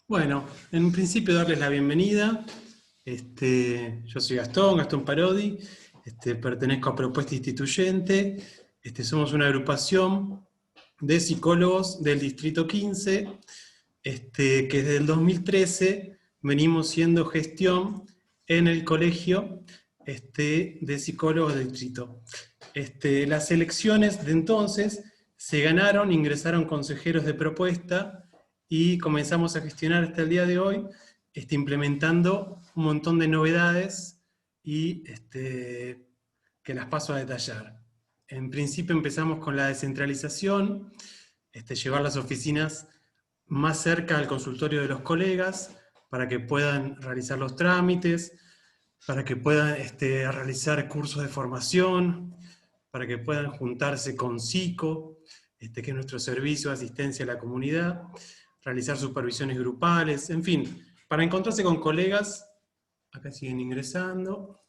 Bueno, en principio darles la bienvenida. Yo soy Gastón Parodi, pertenezco a Propuesta Instituyente. Somos una agrupación de psicólogos del Distrito 15, que desde el 2013 venimos siendo gestión en el Colegio de Psicólogos del Distrito. Las elecciones de entonces se ganaron, ingresaron consejeros de propuesta y comenzamos a gestionar hasta el día de hoy, implementando un montón de novedades y que las paso a detallar. En principio empezamos con la descentralización, llevar las oficinas más cerca al consultorio de los colegas para que puedan realizar los trámites, para que puedan realizar cursos de formación, para que puedan juntarse con PSICO, que es nuestro servicio de asistencia a la comunidad, realizar supervisiones grupales, en fin, para encontrarse con colegas, acá siguen ingresando,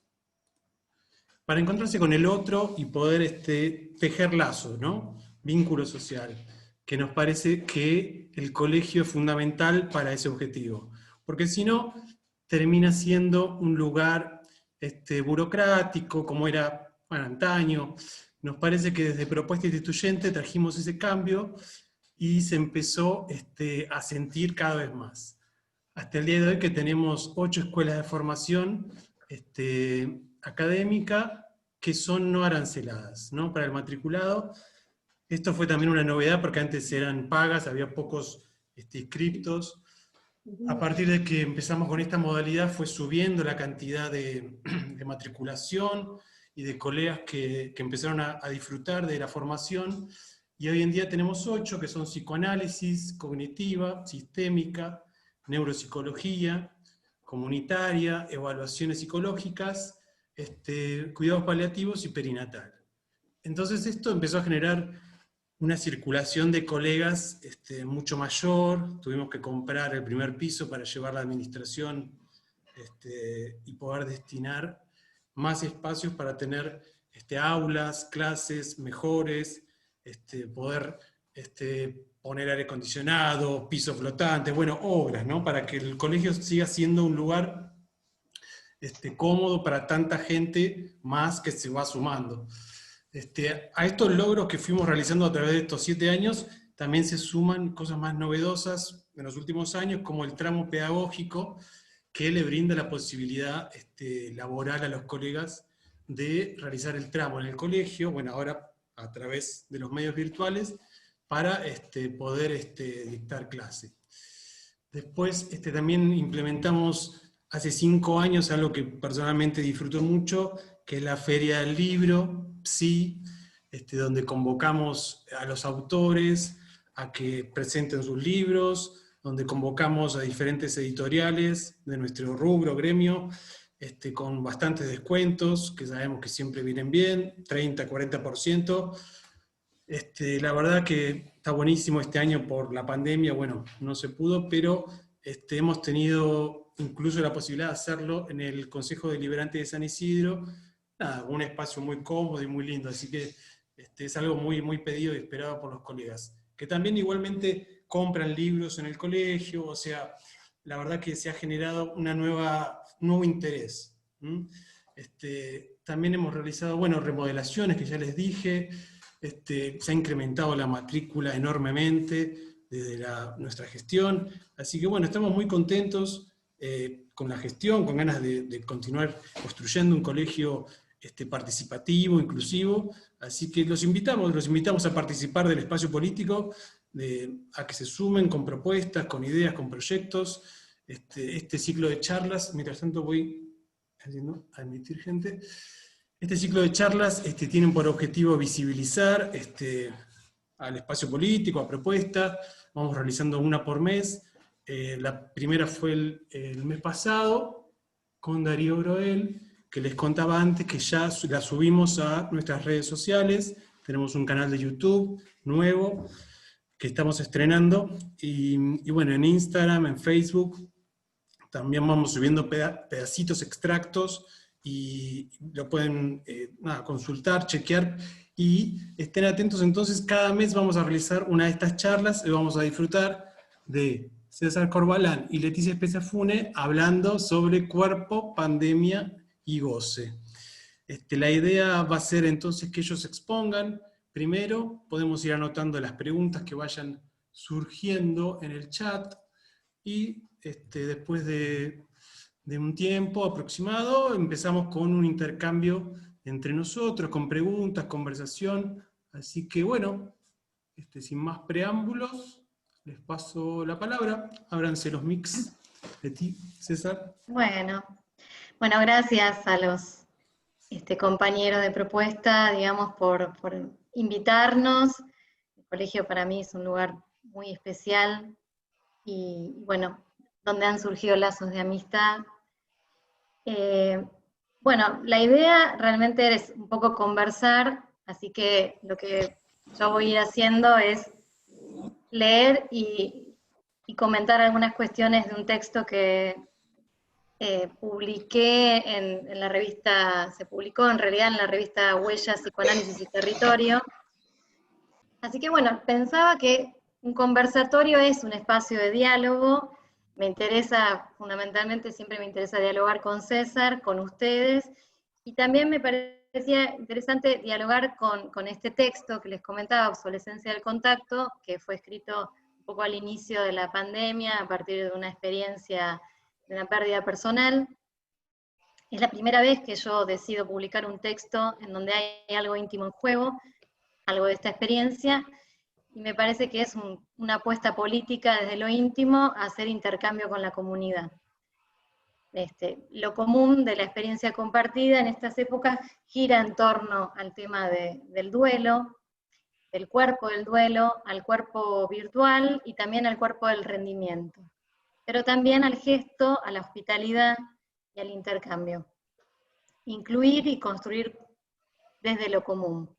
para encontrarse con el otro y poder tejer lazos, ¿no? Vínculo social, que nos parece que el colegio es fundamental para ese objetivo. Porque si no, termina siendo un lugar burocrático, como era antaño. Nos parece que desde Propuesta Instituyente trajimos ese cambio y se empezó a sentir cada vez más. Hasta el día de hoy que tenemos 8 escuelas de formación académica que son no aranceladas, ¿no? Para el matriculado. Esto fue también una novedad porque antes eran pagas, había pocos inscriptos. A partir de que empezamos con esta modalidad fue subiendo la cantidad de matriculación y de colegas que empezaron a disfrutar de la formación, y hoy en día tenemos 8 que son psicoanálisis cognitiva, sistémica, neuropsicología, comunitaria, evaluaciones psicológicas, cuidados paliativos y perinatal. Entonces esto empezó a generar una circulación de colegas mucho mayor. Tuvimos que comprar el primer piso para llevar la administración y poder destinar más espacios para tener aulas, clases mejores, poder poner aire acondicionado, pisos flotantes, bueno, obras, ¿no? Para que el colegio siga siendo un lugar cómodo para tanta gente más que se va sumando. A estos logros que fuimos realizando a través de estos 7 años, también se suman cosas más novedosas en los últimos años, como el tramo pedagógico, que le brinda la posibilidad laboral a los colegas de realizar el tramo en el colegio, bueno, ahora a través de los medios virtuales, para poder dictar clase. Después también implementamos hace 5 años algo que personalmente disfruto mucho, que es la Feria del Libro, PSI, donde convocamos a los autores a que presenten sus libros, donde convocamos a diferentes editoriales de nuestro rubro, gremio, con bastantes descuentos, que sabemos que siempre vienen bien, 30, 40%. La verdad que está buenísimo este año por la pandemia, bueno, no se pudo, pero hemos tenido incluso la posibilidad de hacerlo en el Consejo Deliberante de San Isidro, nada, un espacio muy cómodo y muy lindo, así que es algo muy, muy pedido y esperado por los colegas, que también igualmente compran libros en el colegio, o sea, la verdad que se ha generado un nuevo interés. También hemos realizado, bueno, remodelaciones que ya les dije. Se ha incrementado la matrícula enormemente desde nuestra gestión, así que bueno, estamos muy contentos con la gestión, con ganas de continuar construyendo un colegio participativo, inclusivo, así que los invitamos a participar del espacio político, a que se sumen con propuestas, con ideas, con proyectos, este ciclo de charlas. Mientras tanto voy a admitir gente. Este ciclo de charlas tienen por objetivo visibilizar al espacio político, a propuestas. Vamos realizando una por mes. La primera fue el mes pasado, con Darío Groel, que les contaba antes que ya la subimos a nuestras redes sociales. Tenemos un canal de YouTube nuevo que estamos estrenando. Y bueno, en Instagram, en Facebook, también vamos subiendo pedacitos, extractos, y lo pueden consultar, chequear, y estén atentos. Entonces cada mes vamos a realizar una de estas charlas y vamos a disfrutar de César Corbalán y Leticia Espezafune hablando sobre cuerpo, pandemia y goce. La idea va a ser entonces que ellos expongan. Primero, podemos ir anotando las preguntas que vayan surgiendo en el chat, y después de un tiempo aproximado empezamos con un intercambio entre nosotros, con preguntas, conversación. Así que bueno, sin más preámbulos, les paso la palabra. Ábranse los mics de ti, César. Bueno, gracias a los compañeros de propuesta, digamos, por invitarnos. El colegio para mí es un lugar muy especial y bueno, donde han surgido lazos de amistad. Bueno, la idea realmente es un poco conversar, así que lo que yo voy a ir haciendo es leer y comentar algunas cuestiones de un texto que publiqué en la revista, se publicó en realidad en la revista Huellas, Psicoanálisis y Territorio. Así que bueno, pensaba que un conversatorio es un espacio de diálogo. Me interesa, fundamentalmente siempre me interesa dialogar con César, con ustedes, y también me parecía interesante dialogar con este texto que les comentaba, Obsolescencia del Contacto, que fue escrito un poco al inicio de la pandemia, a partir de una experiencia de una pérdida personal. Es la primera vez que yo decido publicar un texto en donde hay algo íntimo en juego, algo de esta experiencia, y me parece que es una apuesta política desde lo íntimo a hacer intercambio con la comunidad. Lo común de la experiencia compartida en estas épocas gira en torno al tema del duelo, del cuerpo del duelo, al cuerpo virtual y también al cuerpo del rendimiento, pero también al gesto, a la hospitalidad y al intercambio. Incluir y construir desde lo común.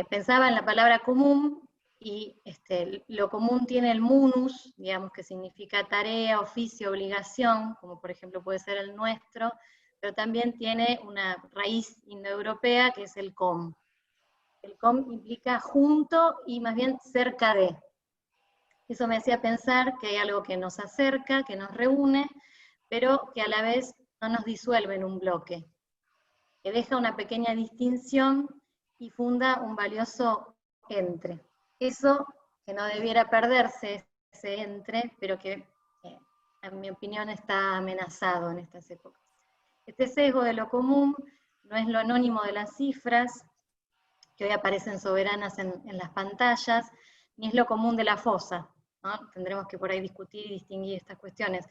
Pensaba en la palabra común, y lo común tiene el munus, digamos, que significa tarea, oficio, obligación, como por ejemplo puede ser el nuestro, pero también tiene una raíz indoeuropea que es el com. El com implica junto y más bien cerca de. Eso me hacía pensar que hay algo que nos acerca, que nos reúne, pero que a la vez no nos disuelve en un bloque, que deja una pequeña distinción y funda un valioso entre. Eso que no debiera perderse, ese entre, pero que en mi opinión está amenazado en estas épocas. Este sesgo de lo común no es lo anónimo de las cifras, que hoy aparecen soberanas en las pantallas, ni es lo común de la fosa, ¿no? Tendremos que por ahí discutir y distinguir estas cuestiones.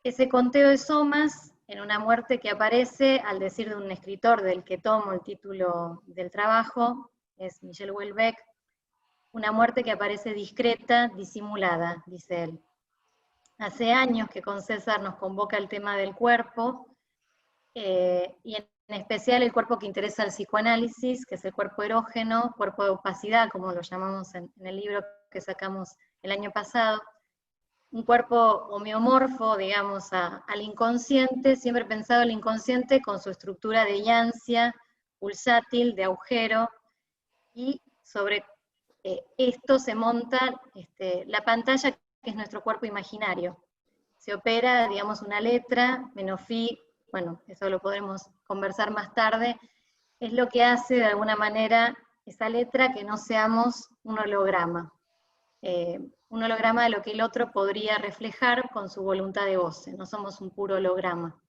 Ese conteo de somas en una muerte que aparece, al decir de un escritor del que tomo el título del trabajo, es Michel Houellebecq, una muerte que aparece discreta, disimulada, dice él. Hace años que con César nos convoca el tema del cuerpo, y en especial el cuerpo que interesa al psicoanálisis, que es el cuerpo erógeno, cuerpo de opacidad, como lo llamamos en el libro que sacamos el año pasado, un cuerpo homeomorfo, digamos, al inconsciente, siempre pensado el inconsciente con su estructura de llancia, pulsátil, de agujero, y sobre esto se monta la pantalla, que es nuestro cuerpo imaginario. Se opera, digamos, una letra, menos phi, bueno, eso lo podremos conversar más tarde, es lo que hace de alguna manera esa letra que no seamos un holograma. Un holograma de lo que el otro podría reflejar con su voluntad de goce, no somos un puro holograma.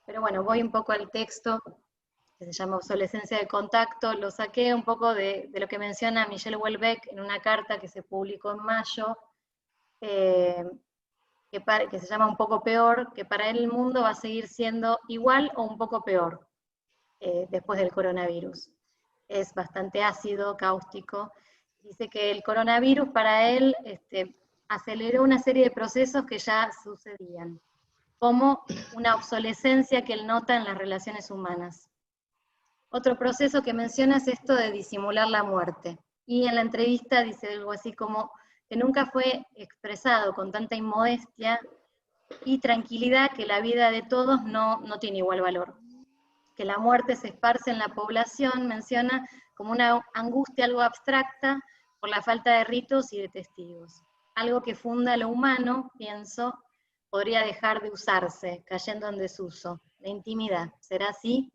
Pero bueno, voy un poco al texto, que se llama Obsolescencia del Contacto, lo saqué un poco de lo que menciona Michel Houellebecq en una carta que se publicó en mayo, que se llama Un poco peor, que para él el mundo va a seguir siendo igual o un poco peor después del coronavirus. Es bastante ácido, cáustico. Dice que el coronavirus para él aceleró una serie de procesos que ya sucedían, como una obsolescencia que él nota en las relaciones humanas. Otro proceso que menciona es esto de disimular la muerte. Y en la entrevista dice algo así como que nunca fue expresado con tanta inmodestia y tranquilidad que la vida de todos no tiene igual valor. Que la muerte se esparce en la población, menciona como una angustia algo abstracta por la falta de ritos y de testigos. algo que funda lo humano, pienso, podría dejar de usarse, cayendo en desuso. La intimidad, ¿será así?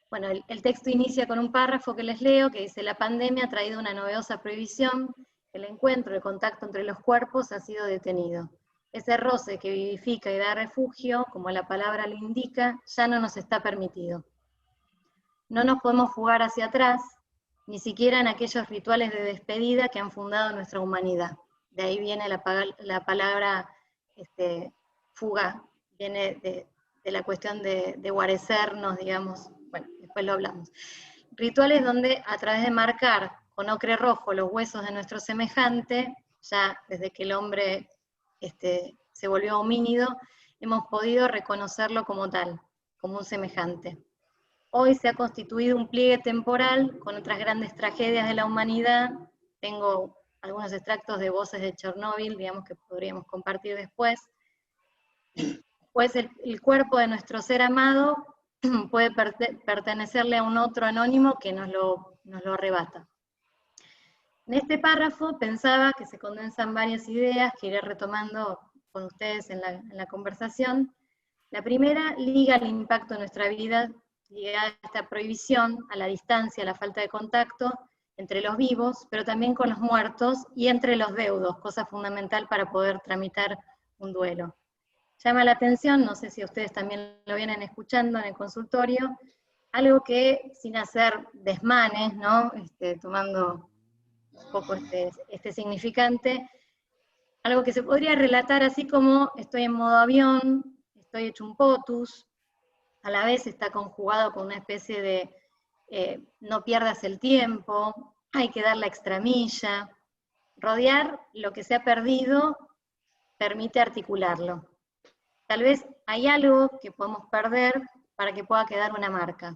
Bueno, el texto inicia con un párrafo que les leo, que dice: la pandemia ha traído una novedosa prohibición, el encuentro, el contacto entre los cuerpos ha sido detenido. Ese roce que vivifica y da refugio, como la palabra lo indica, ya no nos está permitido. No nos podemos fugar hacia atrás, ni siquiera en aquellos rituales de despedida que han fundado nuestra humanidad. De ahí viene la palabra fuga, viene de la cuestión de guarecernos, digamos. Bueno, después lo hablamos. Rituales donde a través de marcar con ocre rojo los huesos de nuestro semejante, ya desde que el hombre se volvió homínido, hemos podido reconocerlo como tal, como un semejante. Hoy se ha constituido un pliegue temporal con otras grandes tragedias de la humanidad. Tengo algunos extractos de Voces de Chernóbil, digamos, que podríamos compartir después. Pues el cuerpo de nuestro ser amado puede pertenecerle a un otro anónimo que nos lo arrebata. En este párrafo pensaba que se condensan varias ideas que iré retomando con ustedes en la conversación. La primera liga el impacto en nuestra vida, ligada a esta prohibición, a la distancia, a la falta de contacto entre los vivos, pero también con los muertos y entre los deudos, cosa fundamental para poder tramitar un duelo. Llama la atención, no sé si ustedes también lo vienen escuchando en el consultorio, algo que sin hacer desmanes, ¿no? Tomando un poco este significante, algo que se podría relatar así como: estoy en modo avión, estoy hecho un potus, a la vez está conjugado con una especie de no pierdas el tiempo, hay que dar la extramilla. Rodear lo que se ha perdido permite articularlo. Tal vez hay algo que podemos perder para que pueda quedar una marca.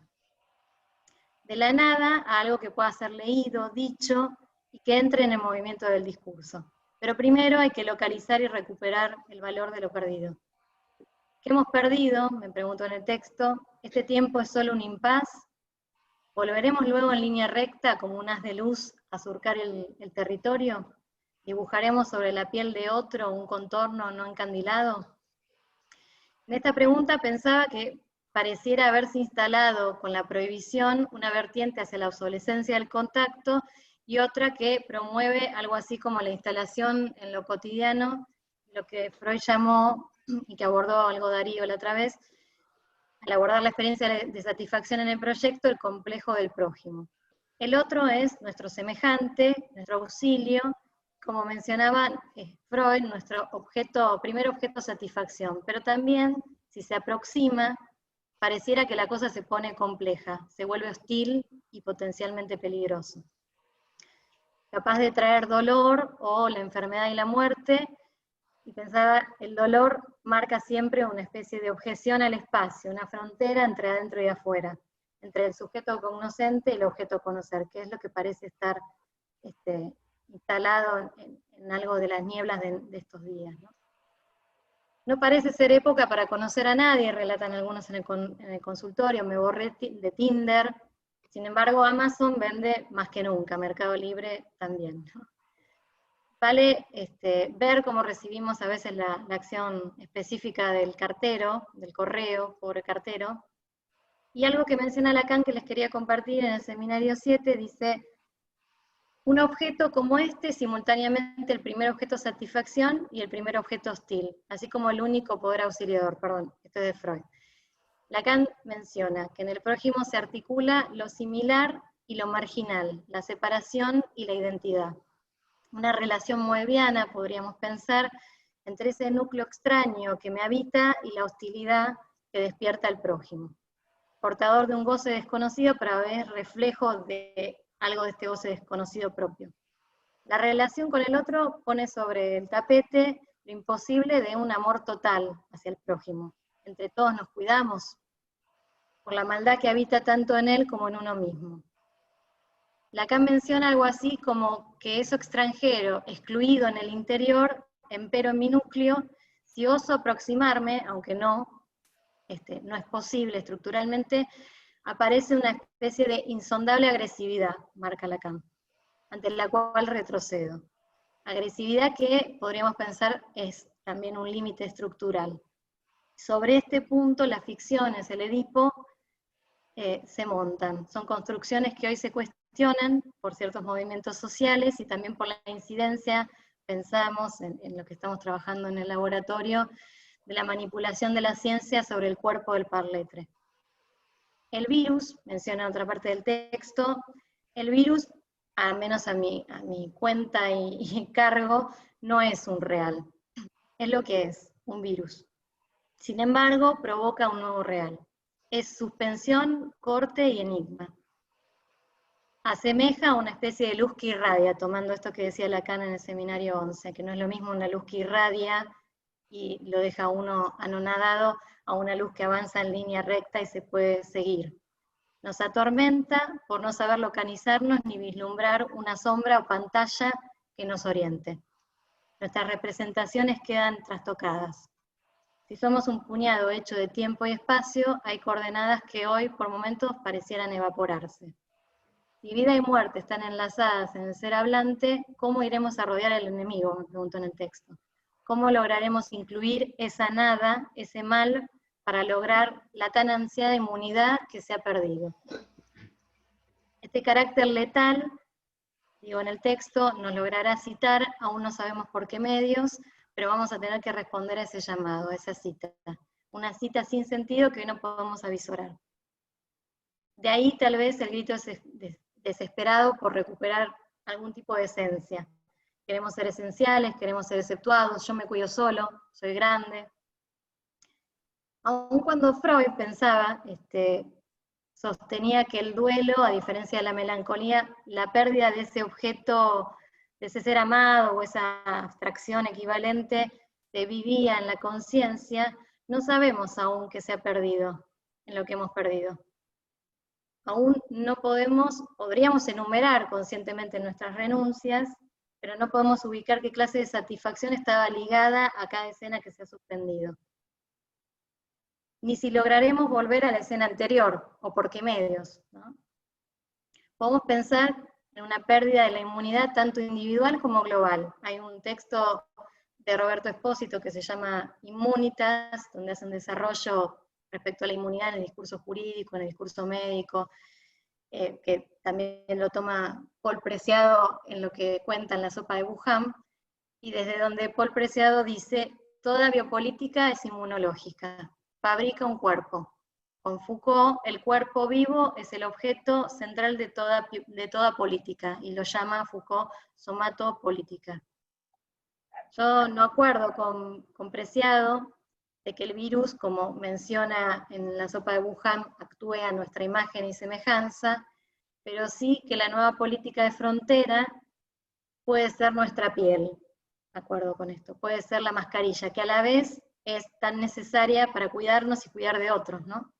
De la nada a algo que pueda ser leído, dicho, y que entre en el movimiento del discurso. Pero primero hay que localizar y recuperar el valor de lo perdido. ¿Qué hemos perdido? Me pregunto en el texto. ¿Este tiempo es solo un impas? ¿Volveremos luego en línea recta como un haz de luz a surcar el territorio? ¿Dibujaremos sobre la piel de otro un contorno no encandilado? En esta pregunta pensaba que pareciera haberse instalado con la prohibición una vertiente hacia la obsolescencia del contacto y otra que promueve algo así como la instalación en lo cotidiano, lo que Freud llamó, y que abordó algo Darío la otra vez, al abordar la experiencia de satisfacción en el proyecto, el complejo del prójimo. El otro es nuestro semejante, nuestro auxilio, como mencionaba Freud, nuestro primer objeto satisfacción, pero también, si se aproxima, pareciera que la cosa se pone compleja, se vuelve hostil y potencialmente peligroso. Capaz de traer dolor o la enfermedad y la muerte, y pensaba, el dolor marca siempre una especie de objeción al espacio, una frontera entre adentro y afuera, entre el sujeto cognoscente y el objeto a conocer, que es lo que parece estar instalado en algo de las nieblas de estos días, ¿no? No parece ser época para conocer a nadie, relatan algunos en el consultorio, me borré de Tinder. Sin embargo, Amazon vende más que nunca, Mercado Libre también, ¿no? Vale ver cómo recibimos a veces la acción específica del cartero, del correo, pobre cartero. Y algo que menciona Lacan que les quería compartir en el seminario 7, dice: un objeto como este, simultáneamente el primer objeto satisfacción y el primer objeto hostil, así como el único poder auxiliador, perdón, esto es de Freud. Lacan menciona que en el prójimo se articula lo similar y lo marginal, la separación y la identidad. Una relación moebiana, podríamos pensar, entre ese núcleo extraño que me habita y la hostilidad que despierta el prójimo. Portador de un goce desconocido, pero a veces reflejo de algo de este goce desconocido propio. La relación con el otro pone sobre el tapete lo imposible de un amor total hacia el prójimo. Entre todos nos cuidamos, por la maldad que habita tanto en él como en uno mismo. Lacan menciona algo así como que eso extranjero, excluido en el interior, empero en mi núcleo, si oso aproximarme, aunque no es posible estructuralmente, aparece una especie de insondable agresividad, marca Lacan, ante la cual retrocedo. agresividad que podríamos pensar es también un límite estructural. Sobre este punto, las ficciones, el Edipo, se montan. Son construcciones que hoy se cuestionan por ciertos movimientos sociales y también por la incidencia, pensamos en lo que estamos trabajando en el laboratorio, de la manipulación de la ciencia sobre el cuerpo del parletre. El virus, menciona otra parte del texto, el virus, al menos a mi cuenta y cargo, no es un real. Es lo que es, un virus. Sin embargo, provoca un nuevo real. Es suspensión, corte y enigma. Asemeja a una especie de luz que irradia, tomando esto que decía Lacan en el seminario 11, que no es lo mismo una luz que irradia y lo deja uno anonadado a una luz que avanza en línea recta y se puede seguir. Nos atormenta por no saber localizarnos ni vislumbrar una sombra o pantalla que nos oriente. Nuestras representaciones quedan trastocadas. Si somos un puñado hecho de tiempo y espacio, hay coordenadas que hoy por momentos parecieran evaporarse. Si vida y muerte están enlazadas en el ser hablante, ¿cómo iremos a rodear al enemigo?, me pregunto en el texto. ¿Cómo lograremos incluir esa nada, ese mal, para lograr la tan ansiada inmunidad que se ha perdido? Este carácter letal, digo en el texto, nos logrará citar, aún no sabemos por qué medios, pero vamos a tener que responder a ese llamado, a esa cita. Una cita sin sentido que hoy no podemos avisorar. De ahí tal vez el grito desesperado por recuperar algún tipo de esencia. Queremos ser esenciales, queremos ser exceptuados, yo me cuido solo, soy grande. Aun cuando Freud pensaba, sostenía que el duelo, a diferencia de la melancolía, la pérdida de ese objeto, de ese ser amado o esa abstracción equivalente, se vivía en la conciencia, no sabemos aún qué se ha perdido, en lo que hemos perdido. Aún no podríamos enumerar conscientemente nuestras renuncias, pero no podemos ubicar qué clase de satisfacción estaba ligada a cada escena que se ha suspendido. Ni si lograremos volver a la escena anterior, o por qué medios, ¿no? Podemos pensar en una pérdida de la inmunidad tanto individual como global. Hay un texto de Roberto Espósito que se llama Inmunitas, donde hace un desarrollo respecto a la inmunidad en el discurso jurídico, en el discurso médico, que también lo toma Paul Preciado en lo que cuenta en La sopa de Wuhan, y desde donde Paul Preciado dice, toda biopolítica es inmunológica, fabrica un cuerpo. Con Foucault, el cuerpo vivo es el objeto central de toda política, y lo llama Foucault somatopolítica. Yo no acuerdo con Preciado de que el virus, como menciona en La sopa de Wuhan, actúe a nuestra imagen y semejanza, pero sí que la nueva política de frontera puede ser nuestra piel, de acuerdo con esto, puede ser la mascarilla, que a la vez es tan necesaria para cuidarnos y cuidar de otros, ¿no?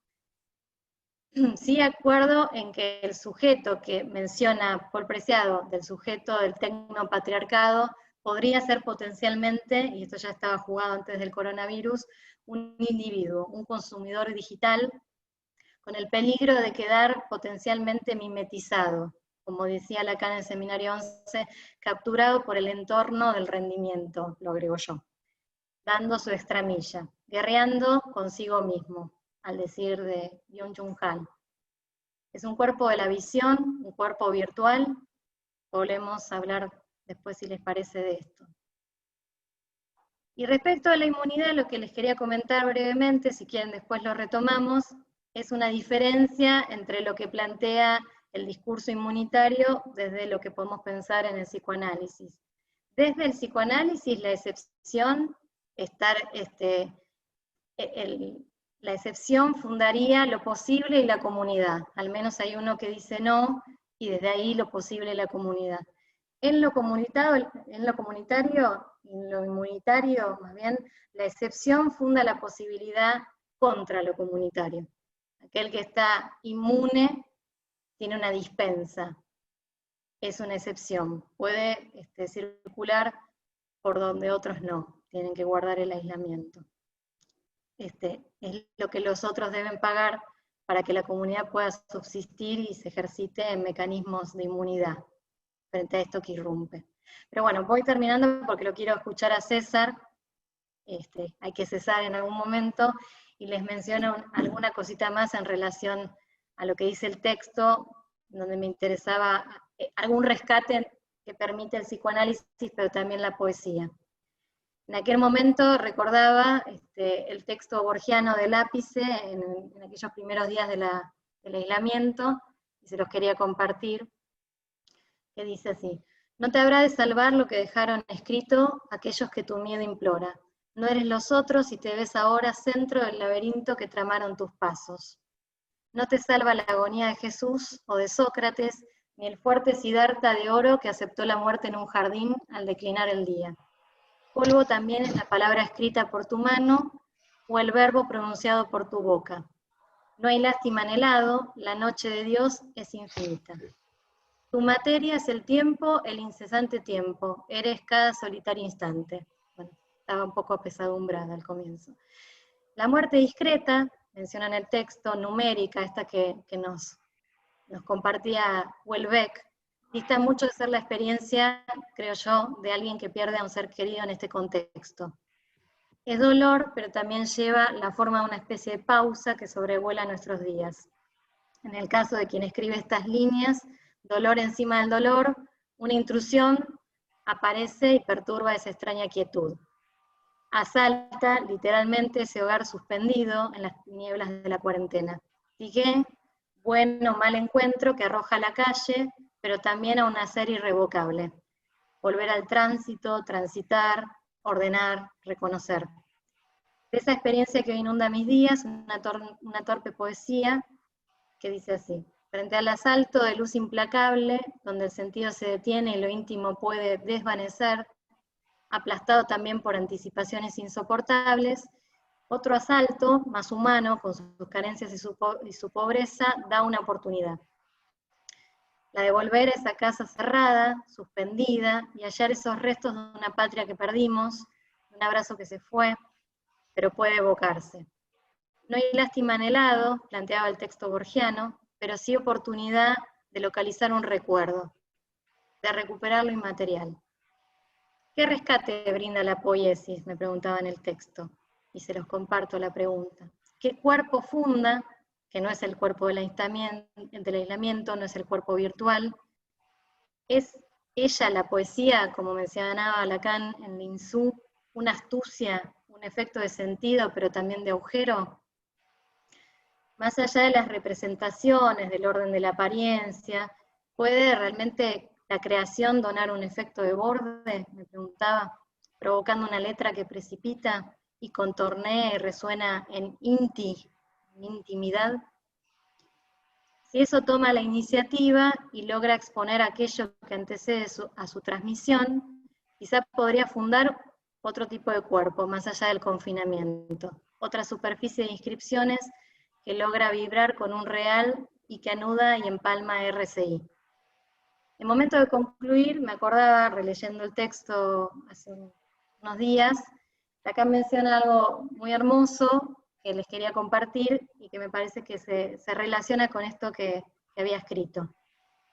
Sí acuerdo en que el sujeto que menciona Paul Preciado, del sujeto del tecnopatriarcado, podría ser potencialmente, y esto ya estaba jugado antes del coronavirus, un individuo, un consumidor digital, con el peligro de quedar potencialmente mimetizado, como decía Lacan en el seminario 11, capturado por el entorno del rendimiento, lo agrego yo, dando su extramilla, guerreando consigo mismo, al decir de Byung-Chul Han. Es un cuerpo de la visión, un cuerpo virtual, volvemos a hablar después si les parece de esto. Y respecto a la inmunidad, lo que les quería comentar brevemente, si quieren después lo retomamos, es una diferencia entre lo que plantea el discurso inmunitario desde lo que podemos pensar en el psicoanálisis. Desde el psicoanálisis, la excepción, la excepción fundaría lo posible y la comunidad. Al menos hay uno que dice no, y desde ahí lo posible y la comunidad. En lo comunitario, en lo inmunitario, más bien, la excepción funda la posibilidad contra lo comunitario. Aquel que está inmune tiene una dispensa, es una excepción. Puede circular por donde otros no, tienen que guardar el aislamiento. Es lo que los otros deben pagar para que la comunidad pueda subsistir y se ejercite en mecanismos de inmunidad frente a esto que irrumpe. Pero bueno, voy terminando porque lo quiero escuchar a César, hay que cesar en algún momento, y les menciono alguna cosita más en relación a lo que dice el texto, donde me interesaba algún rescate que permite el psicoanálisis, pero también la poesía. En aquel momento recordaba el texto borgiano del Ápice, en aquellos primeros días del aislamiento, y se los quería compartir, que dice así: no te habrá de salvar lo que dejaron escrito aquellos que tu miedo implora. No eres los otros y te ves ahora centro del laberinto que tramaron tus pasos. No te salva la agonía de Jesús o de Sócrates, ni el fuerte Siddhartha de oro que aceptó la muerte en un jardín al declinar el día. Polvo también es la palabra escrita por tu mano o el verbo pronunciado por tu boca. No hay lástima en el hado, la noche de Dios es infinita. Tu materia es el tiempo, el incesante tiempo, eres cada solitario instante. Bueno, estaba un poco apesadumbrada al comienzo. La muerte discreta, menciona en el texto, numérica, esta que nos compartía Houellebecq, dista mucho de ser la experiencia, creo yo, de alguien que pierde a un ser querido en este contexto. Es dolor, pero también lleva la forma de una especie de pausa que sobrevuela nuestros días. En el caso de quien escribe estas líneas, dolor encima del dolor, una intrusión aparece y perturba esa extraña quietud. Asalta literalmente ese hogar suspendido en las tinieblas de la cuarentena. Sigue bueno o mal encuentro que arroja a la calle, pero también a un hacer irrevocable. Volver al tránsito, transitar, ordenar, reconocer. De esa experiencia que inunda mis días, una torpe poesía que dice así: frente al asalto de luz implacable, donde el sentido se detiene y lo íntimo puede desvanecer, aplastado también por anticipaciones insoportables, otro asalto, más humano, con sus carencias y su pobreza, da una oportunidad. La de volver a esa casa cerrada, suspendida, y hallar esos restos de una patria que perdimos, un abrazo que se fue, pero puede evocarse. No hay lástima en el hado, planteaba el texto borgiano, pero sí oportunidad de localizar un recuerdo, de recuperar lo inmaterial. ¿Qué rescate brinda la poiesis?, me preguntaba en el texto, y se los comparto la pregunta. ¿Qué cuerpo funda, que no es el cuerpo del aislamiento, no es el cuerpo virtual? ¿Es ella, la poesía, como mencionaba Lacan en Linsú, una astucia, un efecto de sentido, pero también de agujero? Más allá de las representaciones, del orden de la apariencia, ¿puede realmente la creación donar un efecto de borde?, me preguntaba, provocando una letra que precipita y contornea y resuena en intimidad. Si eso toma la iniciativa y logra exponer aquello que antecede a su transmisión, quizá podría fundar otro tipo de cuerpo, más allá del confinamiento, otra superficie de inscripciones que logra vibrar con un real y que anuda y empalma RCI. En momento de concluir, me acordaba, releyendo el texto hace unos días, acá menciona algo muy hermoso que les quería compartir y que me parece que se relaciona con esto que había escrito.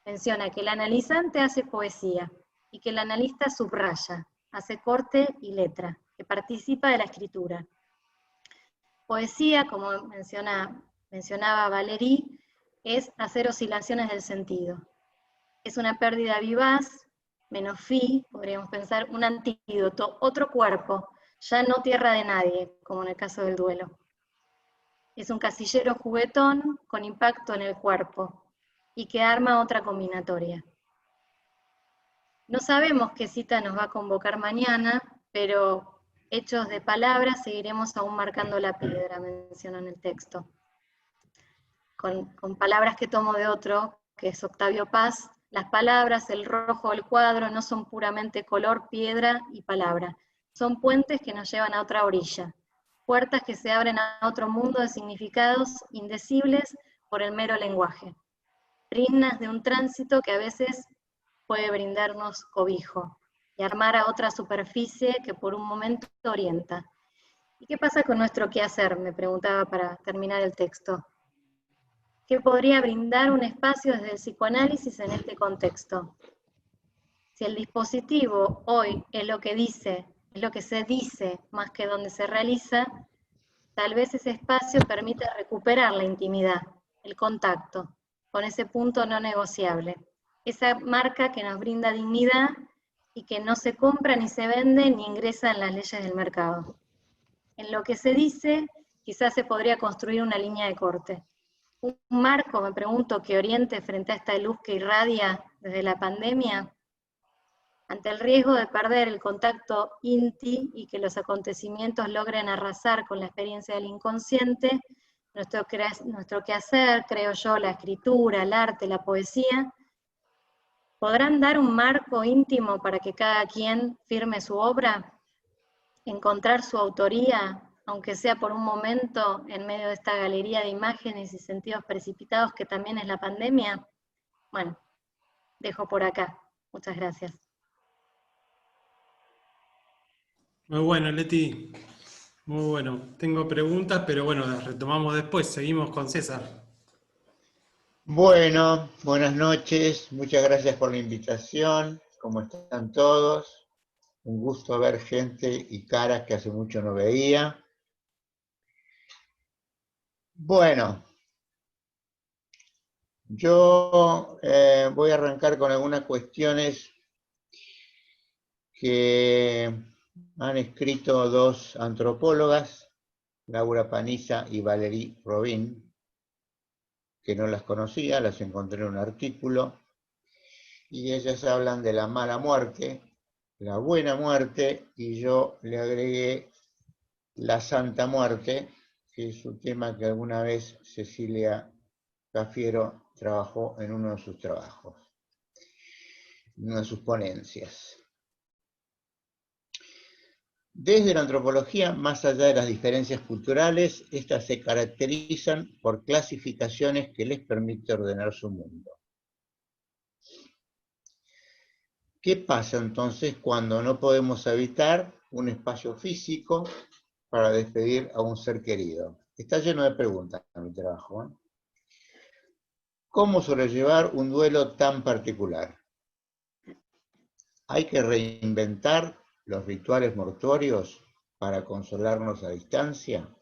Menciona que el analizante hace poesía y que el analista subraya, hace corte y letra, que participa de la escritura. Poesía, como mencionaba Valéry, es hacer oscilaciones del sentido. Es una pérdida vivaz, menos fi, podríamos pensar, un antídoto, otro cuerpo, ya no tierra de nadie, como en el caso del duelo. Es un casillero juguetón con impacto en el cuerpo y que arma otra combinatoria. No sabemos qué cita nos va a convocar mañana, pero hechos de palabras seguiremos aún marcando la piedra, menciona en el texto. Con palabras que tomo de otro, que es Octavio Paz, las palabras, el rojo del cuadro, no son puramente color, piedra y palabra. Son puentes que nos llevan a otra orilla, puertas que se abren a otro mundo de significados indecibles por el mero lenguaje. Prismas de un tránsito que a veces puede brindarnos cobijo y armar a otra superficie que por un momento orienta. ¿Y qué pasa con nuestro quehacer?, me preguntaba para terminar el texto. ¿Qué podría brindar un espacio desde el psicoanálisis en este contexto? Si el dispositivo hoy es lo que dice, es lo que se dice más que donde se realiza, tal vez ese espacio permita recuperar la intimidad, el contacto, con ese punto no negociable. Esa marca que nos brinda dignidad y que no se compra ni se vende ni ingresa en las leyes del mercado. En lo que se dice, quizás se podría construir una línea de corte. Un marco, me pregunto, que oriente frente a esta luz que irradia desde la pandemia, ante el riesgo de perder el contacto INTI y que los acontecimientos logren arrasar con la experiencia del inconsciente, nuestro quehacer, creo yo, la escritura, el arte, la poesía, ¿podrán dar un marco íntimo para que cada quien firme su obra? Encontrar su autoría, aunque sea por un momento, en medio de esta galería de imágenes y sentidos precipitados que también es la pandemia. Bueno, dejo por acá. Muchas gracias. Muy bueno, Leti. Muy bueno. Tengo preguntas, pero bueno, las retomamos después. Seguimos con César. Bueno, buenas noches, muchas gracias por la invitación, ¿cómo están todos? Un gusto ver gente y caras que hace mucho no veía. Bueno, yo voy a arrancar con algunas cuestiones que han escrito dos antropólogas, Laura Paniza y Valerie Robin, que no las conocía, las encontré en un artículo, y ellas hablan de la mala muerte, la buena muerte, y yo le agregué la santa muerte, que es un tema que alguna vez Cecilia Cafiero trabajó en uno de sus trabajos, en una de sus ponencias. Desde la antropología, más allá de las diferencias culturales, estas se caracterizan por clasificaciones que les permite ordenar su mundo. ¿Qué pasa entonces cuando no podemos habitar un espacio físico para despedir a un ser querido? Está lleno de preguntas mi trabajo, ¿eh? ¿Cómo sobrellevar un duelo tan particular? ¿Hay que reinventar los rituales mortuorios para consolarnos a distancia?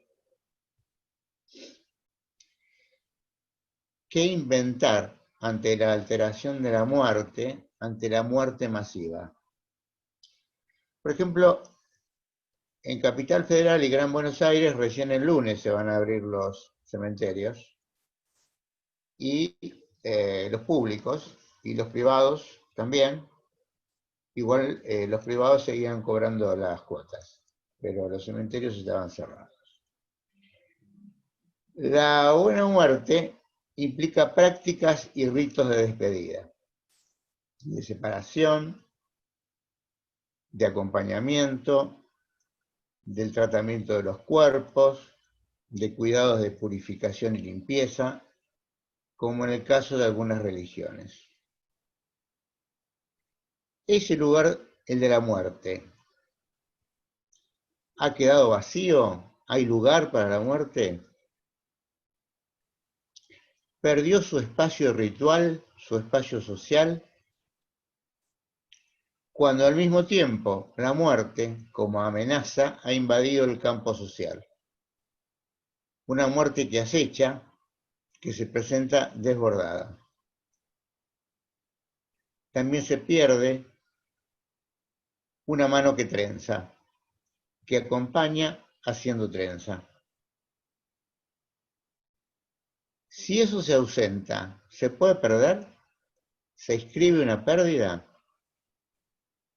¿Qué inventar ante la alteración de la muerte, ante la muerte masiva? Por ejemplo, en Capital Federal y Gran Buenos Aires recién el lunes se van a abrir los cementerios y los públicos y los privados también. Igual los privados seguían cobrando las cuotas, pero los cementerios estaban cerrados. La buena muerte implica prácticas y ritos de despedida, de separación, de acompañamiento, del tratamiento de los cuerpos, de cuidados de purificación y limpieza, como en el caso de algunas religiones. Ese lugar, el de la muerte, ¿ha quedado vacío? ¿Hay lugar para la muerte? ¿Perdió su espacio ritual, su espacio social? Cuando al mismo tiempo la muerte, como amenaza, ha invadido el campo social. Una muerte que acecha, que se presenta desbordada. También se pierde una mano que trenza, que acompaña haciendo trenza. Si eso se ausenta, ¿se puede perder? ¿Se inscribe una pérdida?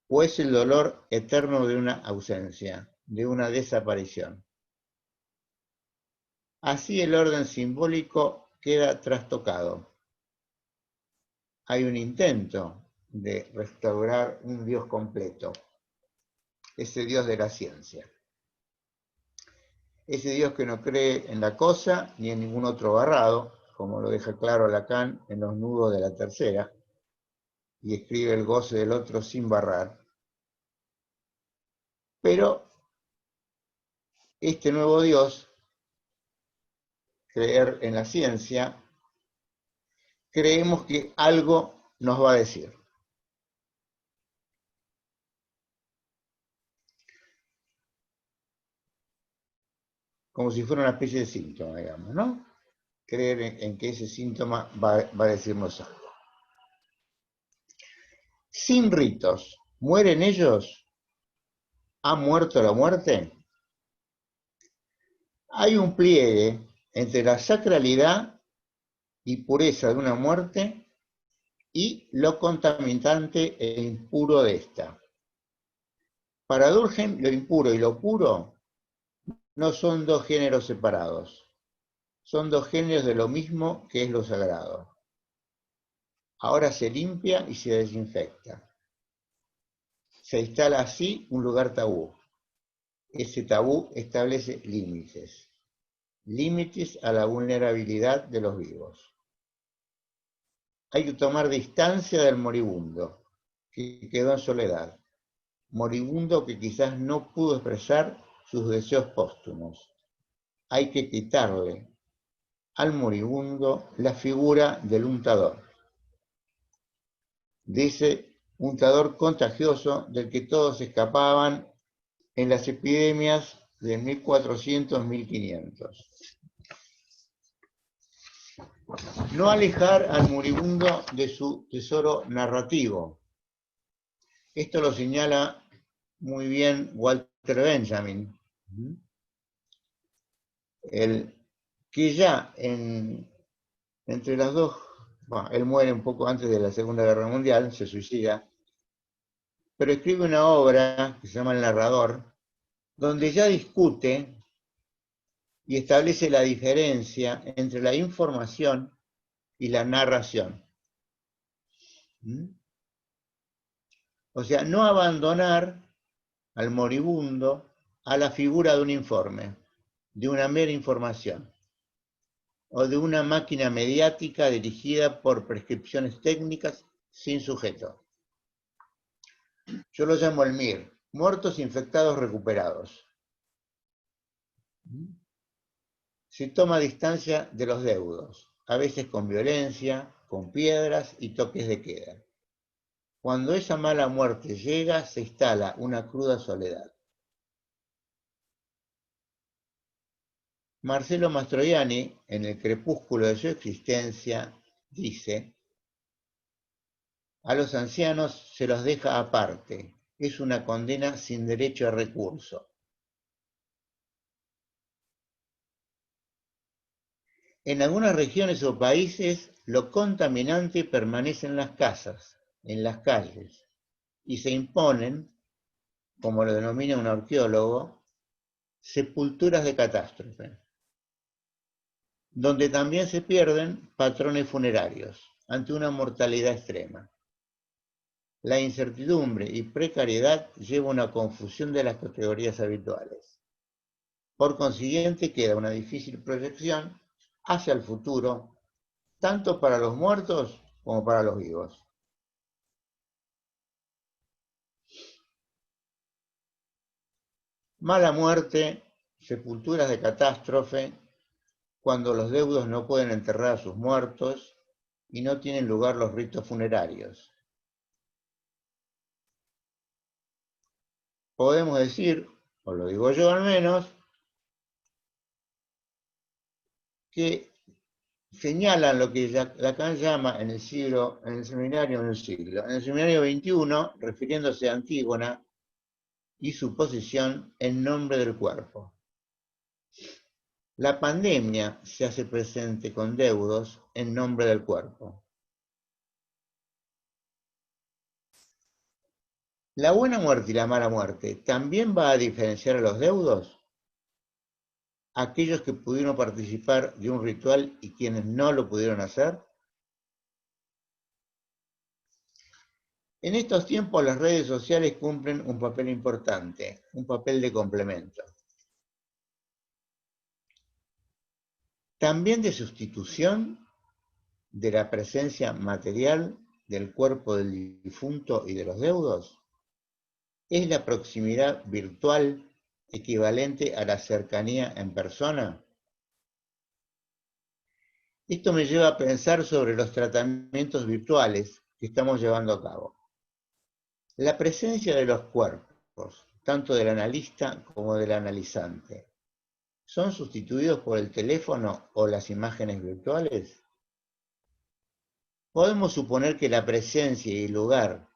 ¿O es el dolor eterno de una ausencia, de una desaparición? Así el orden simbólico queda trastocado. Hay un intento de restaurar un Dios completo, ese Dios de la ciencia. Ese Dios que no cree en la cosa ni en ningún otro barrado, como lo deja claro Lacan en Los nudos de la tercera, y escribe el goce del otro sin barrar. Pero este nuevo Dios, creer en la ciencia, creemos que algo nos va a decir. como si fuera una especie de síntoma, digamos, ¿no? Creer en que ese síntoma va a decirnos algo. Sin ritos, ¿mueren ellos? ¿Ha muerto la muerte? Hay un pliegue entre la sacralidad y pureza de una muerte y lo contaminante e impuro de esta. Para Durkheim, lo impuro y lo puro no son dos géneros separados, son dos géneros de lo mismo que es lo sagrado. Ahora se limpia y se desinfecta. Se instala así un lugar tabú. Ese tabú establece límites, límites a la vulnerabilidad de los vivos. Hay que tomar distancia del moribundo, que quedó en soledad, moribundo que quizás no pudo expresar sus deseos póstumos. Hay que quitarle al moribundo la figura del untador, de ese untador contagioso del que todos escapaban en las epidemias de 1400-1500. No alejar al moribundo de su tesoro narrativo. Esto lo señala muy bien Walter Benjamin, el que ya entre las dos, bueno, él muere un poco antes de la Segunda Guerra Mundial, se suicida, pero escribe una obra que se llama El Narrador, donde ya discute y establece la diferencia entre la información y la narración. O sea, no abandonar al moribundo a la figura de un informe, de una mera información, o de una máquina mediática dirigida por prescripciones técnicas sin sujeto. Yo lo llamo el MIR, muertos infectados recuperados. Se toma distancia de los deudos, a veces con violencia, con piedras y toques de queda. Cuando esa mala muerte llega, se instala una cruda soledad. Marcello Mastroianni, en el crepúsculo de su existencia, dice: a los ancianos se los deja aparte, es una condena sin derecho a recurso. En algunas regiones o países, lo contaminante permanece en las casas, en las calles, y se imponen, como lo denomina un arqueólogo, sepulturas de catástrofe, donde también se pierden patrones funerarios ante una mortalidad extrema. La incertidumbre y precariedad lleva a una confusión de las categorías habituales. Por consiguiente, queda una difícil proyección hacia el futuro, tanto para los muertos como para los vivos. Mala muerte, sepulturas de catástrofe, cuando los deudos no pueden enterrar a sus muertos y no tienen lugar los ritos funerarios. Podemos decir, o lo digo yo al menos, que señalan lo que Lacan llama en el seminario XXI, refiriéndose a Antígona y su posición en nombre del cuerpo. La pandemia se hace presente con deudos en nombre del cuerpo. ¿La buena muerte y la mala muerte también va a diferenciar a los deudos? ¿Aquellos que pudieron participar de un ritual y quienes no lo pudieron hacer? En estos tiempos las redes sociales cumplen un papel importante, un papel de complemento. También de sustitución de la presencia material del cuerpo del difunto y de los deudos. ¿Es la proximidad virtual equivalente a la cercanía en persona? Esto me lleva a pensar sobre los tratamientos virtuales que estamos llevando a cabo. La presencia de los cuerpos, tanto del analista como del analizante, son sustituidos por el teléfono o las imágenes virtuales? Podemos suponer que la presencia y el lugar,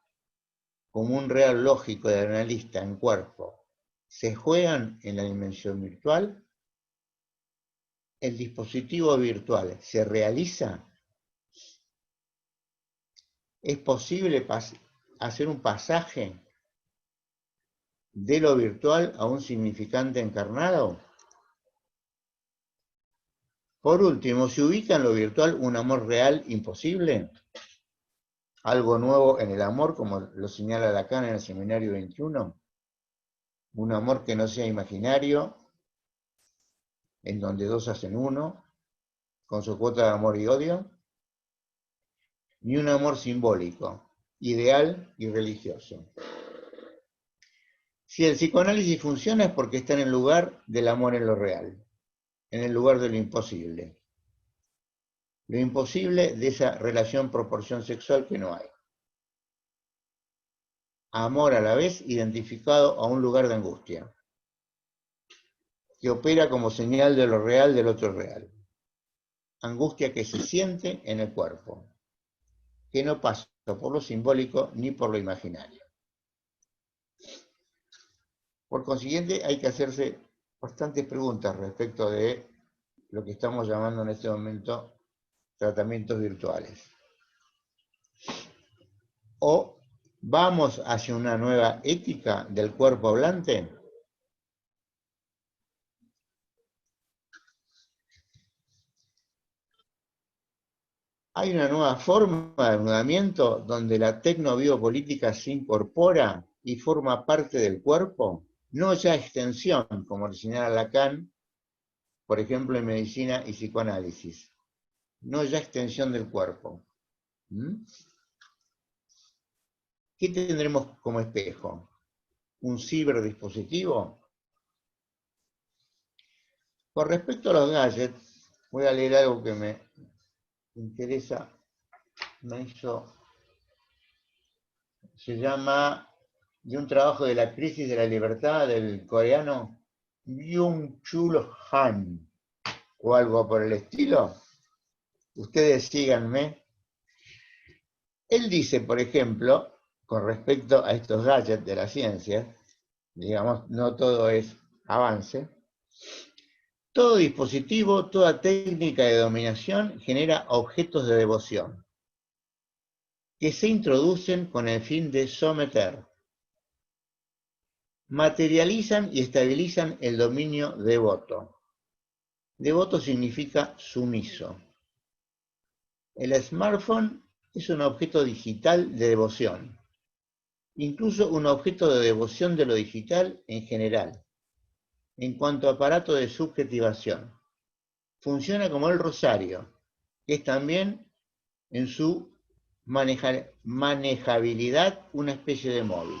como un real lógico del analista en cuerpo, se juegan en la dimensión virtual. ¿El dispositivo virtual se realiza? ¿Es posible hacer un pasaje de lo virtual a un significante encarnado? Por último, ¿se ubica en lo virtual un amor real imposible? Algo nuevo en el amor, como lo señala Lacan en el Seminario 21. Un amor que no sea imaginario, en donde dos hacen uno, con su cuota de amor y odio. Ni un amor simbólico, ideal y religioso. Si el psicoanálisis funciona es porque está en el lugar del amor en lo real, en el lugar de lo imposible. Lo imposible de esa relación proporción sexual que no hay. Amor a la vez identificado a un lugar de angustia, que opera como señal de lo real del otro real. Angustia que se siente en el cuerpo, que no pasa por lo simbólico ni por lo imaginario. Por consiguiente, hay que hacerse bastantes preguntas respecto de lo que estamos llamando en este momento tratamientos virtuales. ¿O vamos hacia una nueva ética del cuerpo hablante? ¿Hay una nueva forma de anudamiento donde la tecnobiopolítica se incorpora y forma parte del cuerpo? No ya extensión, como señala Lacan, por ejemplo, en medicina y psicoanálisis. No ya extensión del cuerpo. ¿Qué tendremos como espejo? ¿Un ciberdispositivo? Con respecto a los gadgets, voy a leer algo que me interesa. Se llama, de un trabajo de la crisis de la libertad del coreano Byung-Chul Han, o algo por el estilo. Ustedes síganme. Él dice, por ejemplo, con respecto a estos gadgets de la ciencia, digamos, no todo es avance, todo dispositivo, toda técnica de dominación genera objetos de devoción, que se introducen con el fin de someter, materializan y estabilizan el dominio devoto. Devoto significa sumiso. El smartphone es un objeto digital de devoción, incluso un objeto de devoción de lo digital en general, en cuanto a aparato de subjetivación. Funciona como el rosario, que es también en su manejabilidad una especie de móvil.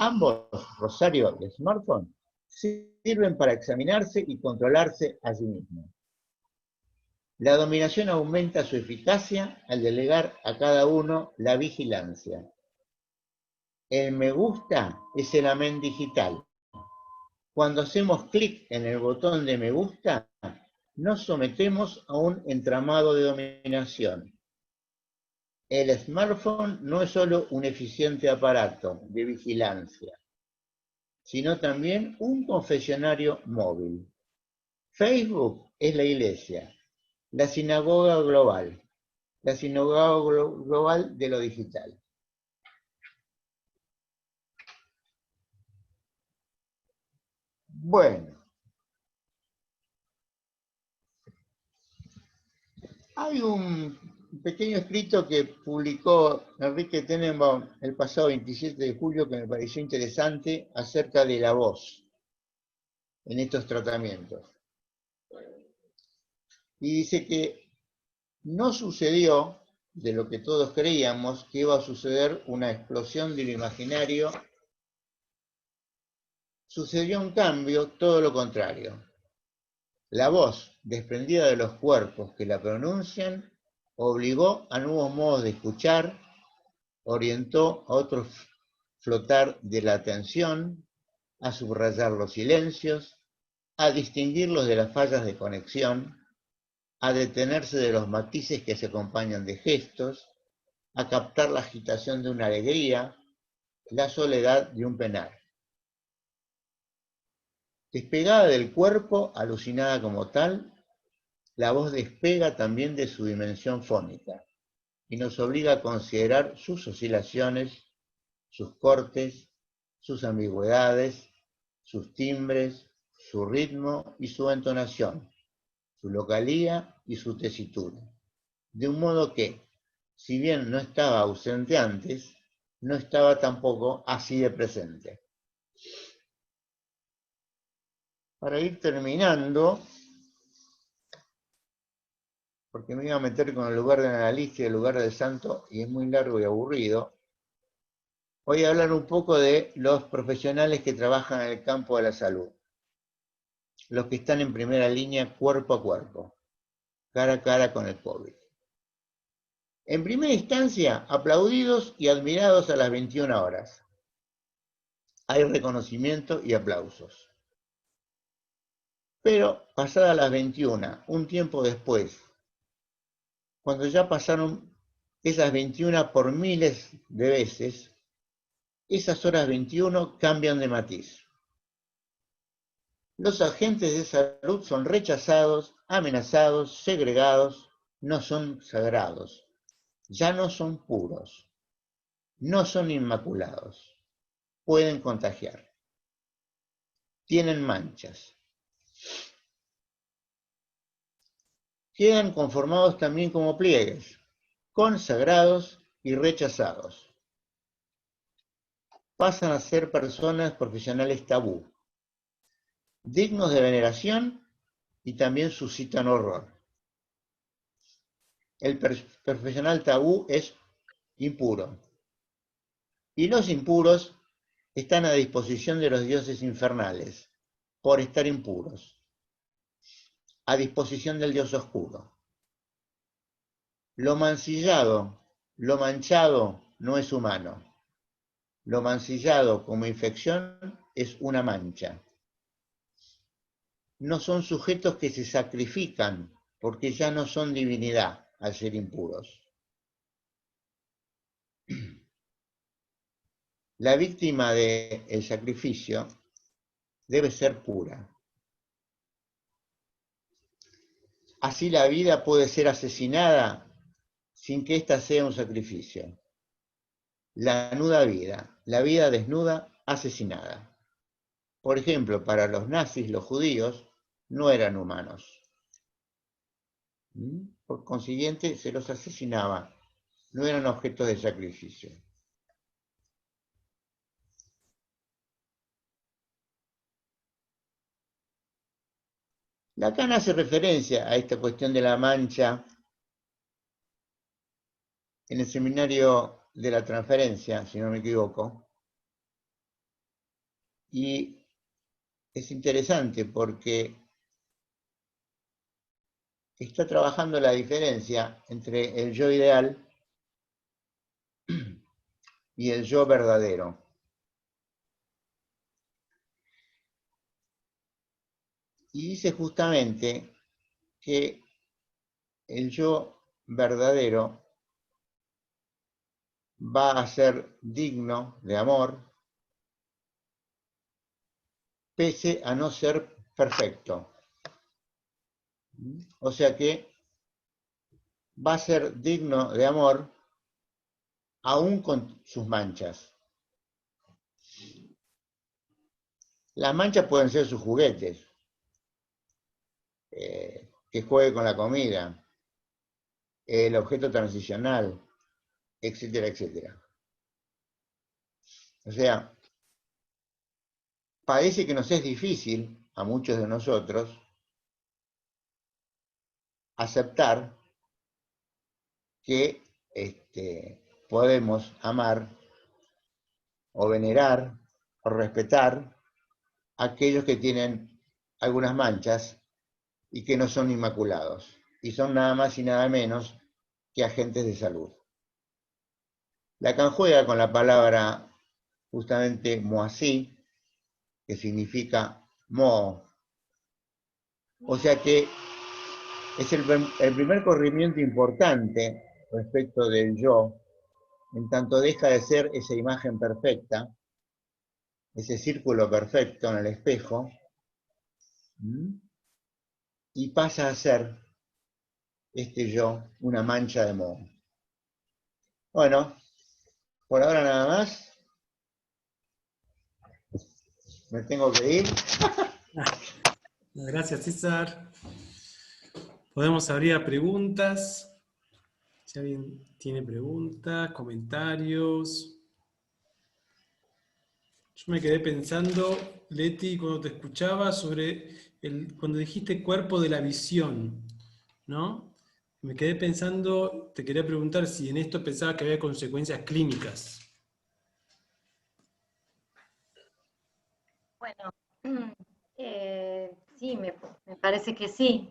Ambos, rosario y smartphone, sirven para examinarse y controlarse a sí mismos. La dominación aumenta su eficacia al delegar a cada uno la vigilancia. El me gusta es el amén digital. Cuando hacemos clic en el botón de me gusta, nos sometemos a un entramado de dominación. El smartphone no es solo un eficiente aparato de vigilancia, sino también un confesionario móvil. Facebook es la iglesia, la sinagoga global de lo digital. Bueno, hay un pequeño escrito que publicó Enrique Tenenbaum el pasado 27 de julio que me pareció interesante acerca de la voz en estos tratamientos. Y dice que no sucedió de lo que todos creíamos que iba a suceder una explosión de lo imaginario. Sucedió un cambio, todo lo contrario. La voz, desprendida de los cuerpos que la pronuncian, obligó a nuevos modos de escuchar, orientó a otro flotar de la atención, a subrayar los silencios, a distinguirlos de las fallas de conexión, a detenerse de los matices que se acompañan de gestos, a captar la agitación de una alegría, la soledad de un penar. Despegada del cuerpo, alucinada como tal, la voz despega también de su dimensión fónica y nos obliga a considerar sus oscilaciones, sus cortes, sus ambigüedades, sus timbres, su ritmo y su entonación, su localía y su tesitura. De un modo que, si bien no estaba ausente antes, no estaba tampoco así de presente. Para ir terminando, porque me iba a meter con el lugar del analista y el lugar del santo, y es muy largo y aburrido, voy a hablar un poco de los profesionales que trabajan en el campo de la salud, los que están en primera línea cuerpo a cuerpo, cara a cara con el COVID. En primera instancia, aplaudidos y admirados a las 21 horas. Hay reconocimiento y aplausos. Pero pasadas las 21, un tiempo después, cuando ya pasaron esas 21 por miles de veces, esas horas 21 cambian de matiz. Los agentes de salud son rechazados, amenazados, segregados, no son sagrados, ya no son puros, no son inmaculados, pueden contagiar, tienen manchas. Quedan conformados también como pliegues, consagrados y rechazados. Pasan a ser personas profesionales tabú, dignos de veneración y también suscitan horror. El profesional tabú es impuro. Y los impuros están a disposición de los dioses infernales, por estar impuros, a disposición del dios oscuro. Lo mancillado, lo manchado no es humano. Lo mancillado como infección es una mancha. No son sujetos que se sacrifican porque ya no son divinidad al ser impuros. La víctima del sacrificio debe ser pura. Así la vida puede ser asesinada sin que ésta sea un sacrificio. La nuda vida, la vida desnuda, asesinada. Por ejemplo, para los nazis, los judíos no eran humanos. Por consiguiente, se los asesinaba. No eran objetos de sacrificio. Lacan hace referencia a esta cuestión de la mancha en el seminario de la transferencia, si no me equivoco, y es interesante porque está trabajando la diferencia entre el yo ideal y el yo verdadero. Y dice justamente que el yo verdadero va a ser digno de amor, pese a no ser perfecto. O sea que va a ser digno de amor aún con sus manchas. Las manchas pueden ser sus juguetes, que juegue con la comida, el objeto transicional, etcétera, etcétera. O sea, parece que nos es difícil a muchos de nosotros aceptar que podemos amar o venerar o respetar a aquellos que tienen algunas manchas y que no son inmaculados, y son nada más y nada menos que agentes de salud. Lacan juega con la palabra justamente moasí, que significa moho, O sea que es el primer corrimiento importante respecto del yo, en tanto deja de ser esa imagen perfecta, ese círculo perfecto en el espejo, y pasa a ser este yo una mancha de moho. Bueno, por ahora nada más. Me tengo que ir. Gracias, César. Podemos abrir a preguntas. Si alguien tiene preguntas, comentarios. Yo me quedé pensando, Leti, cuando te escuchaba, cuando dijiste cuerpo de la visión, ¿no? Me quedé pensando, te quería preguntar si en esto pensaba que había consecuencias clínicas. Bueno, sí, me parece que sí.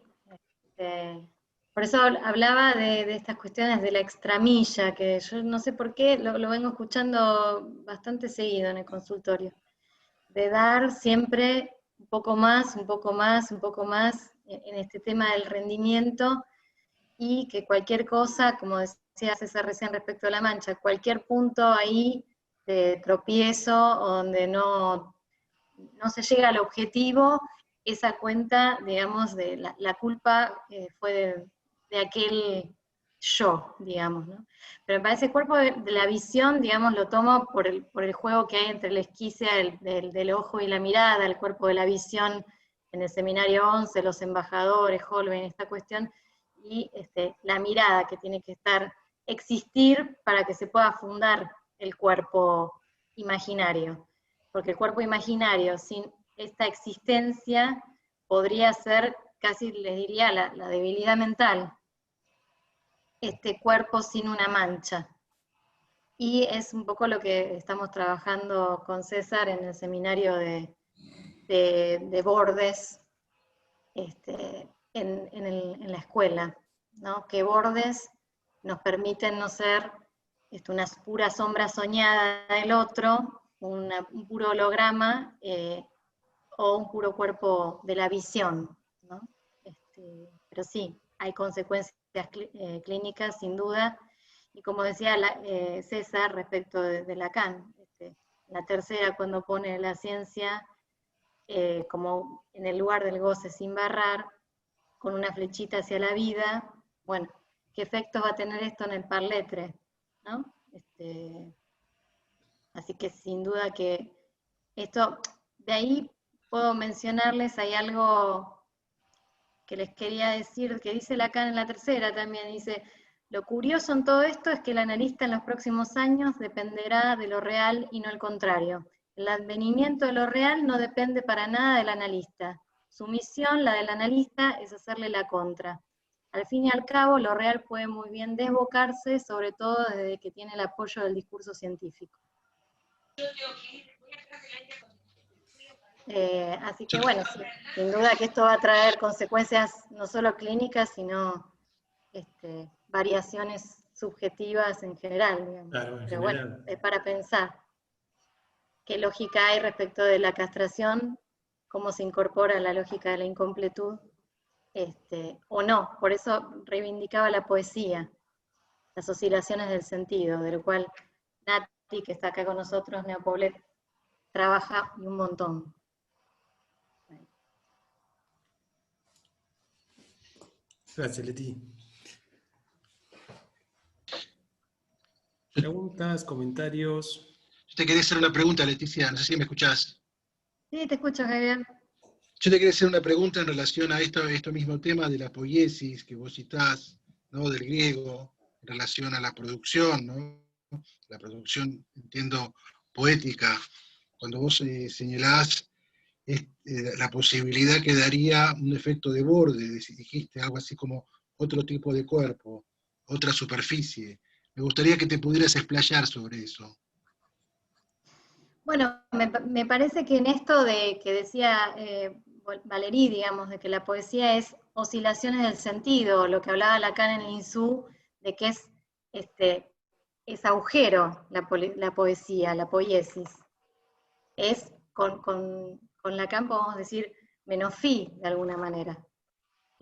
Por eso hablaba de estas cuestiones de la extramilla, que yo no sé por qué lo vengo escuchando bastante seguido en el consultorio, de dar siempre un poco más, un poco más, un poco más en este tema del rendimiento, y que cualquier cosa, como decía César recién respecto a la mancha, cualquier punto ahí de tropiezo o donde no se llega al objetivo, esa cuenta, digamos, de la culpa fue de aquel yo, digamos, ¿no? Pero me parece el cuerpo de la visión, digamos, lo tomo por el juego que hay entre la esquicia del ojo y la mirada, el cuerpo de la visión en el seminario 11, los embajadores, Holbein, esta cuestión, y la mirada que tiene que existir para que se pueda fundar el cuerpo imaginario. Porque el cuerpo imaginario sin esta existencia podría ser, casi les diría, la debilidad mental. Este cuerpo sin una mancha. Y es un poco lo que estamos trabajando con César en el seminario de bordes en la escuela, ¿no? Que bordes nos permiten no ser una pura sombra soñada del otro, un puro holograma, o un puro cuerpo de la visión, ¿no? Pero sí, hay consecuencias clínicas sin duda, y como decía César respecto de Lacan, la tercera cuando pone la ciencia como en el lugar del goce sin barrar, con una flechita hacia la vida, bueno, ¿qué efectos va a tener esto en el parletre? ¿No? Así que sin duda que esto, de ahí puedo mencionarles, hay algo que les quería decir, que dice Lacan en la tercera también, dice, lo curioso en todo esto es que el analista en los próximos años dependerá de lo real y no el contrario. El advenimiento de lo real no depende para nada del analista. Su misión, la del analista, es hacerle la contra. Al fin y al cabo, lo real puede muy bien desbocarse, sobre todo desde que tiene el apoyo del discurso científico. Así que bueno, sí, sin duda que esto va a traer consecuencias no solo clínicas, sino variaciones subjetivas en general, digamos. Claro, en Pero general. bueno, es para pensar qué lógica hay respecto de la castración, cómo se incorpora la lógica de la incompletud, o no. Por eso reivindicaba la poesía, las oscilaciones del sentido, del cual Nati, que está acá con nosotros, Neopoblet, trabaja un montón. Gracias, Leti. Preguntas, comentarios. Yo te quería hacer una pregunta, Leticia, no sé si me escuchás. Sí, te escucho, Javier. Yo te quería hacer una pregunta en relación a este mismo tema de la poiesis que vos citás, ¿no? Del griego, en relación a la producción, ¿no? La producción, entiendo, poética. Cuando vos señalás la posibilidad que daría un efecto de borde, dijiste algo así como otro tipo de cuerpo, otra superficie. Me gustaría que te pudieras explayar sobre eso. Bueno, me parece que en esto de que decía Valerí, digamos, de que la poesía es oscilaciones del sentido, lo que hablaba Lacan en el Insú, de que es agujero la poesía, la poiesis. Es con Lacan podemos decir menos fi, de alguna manera.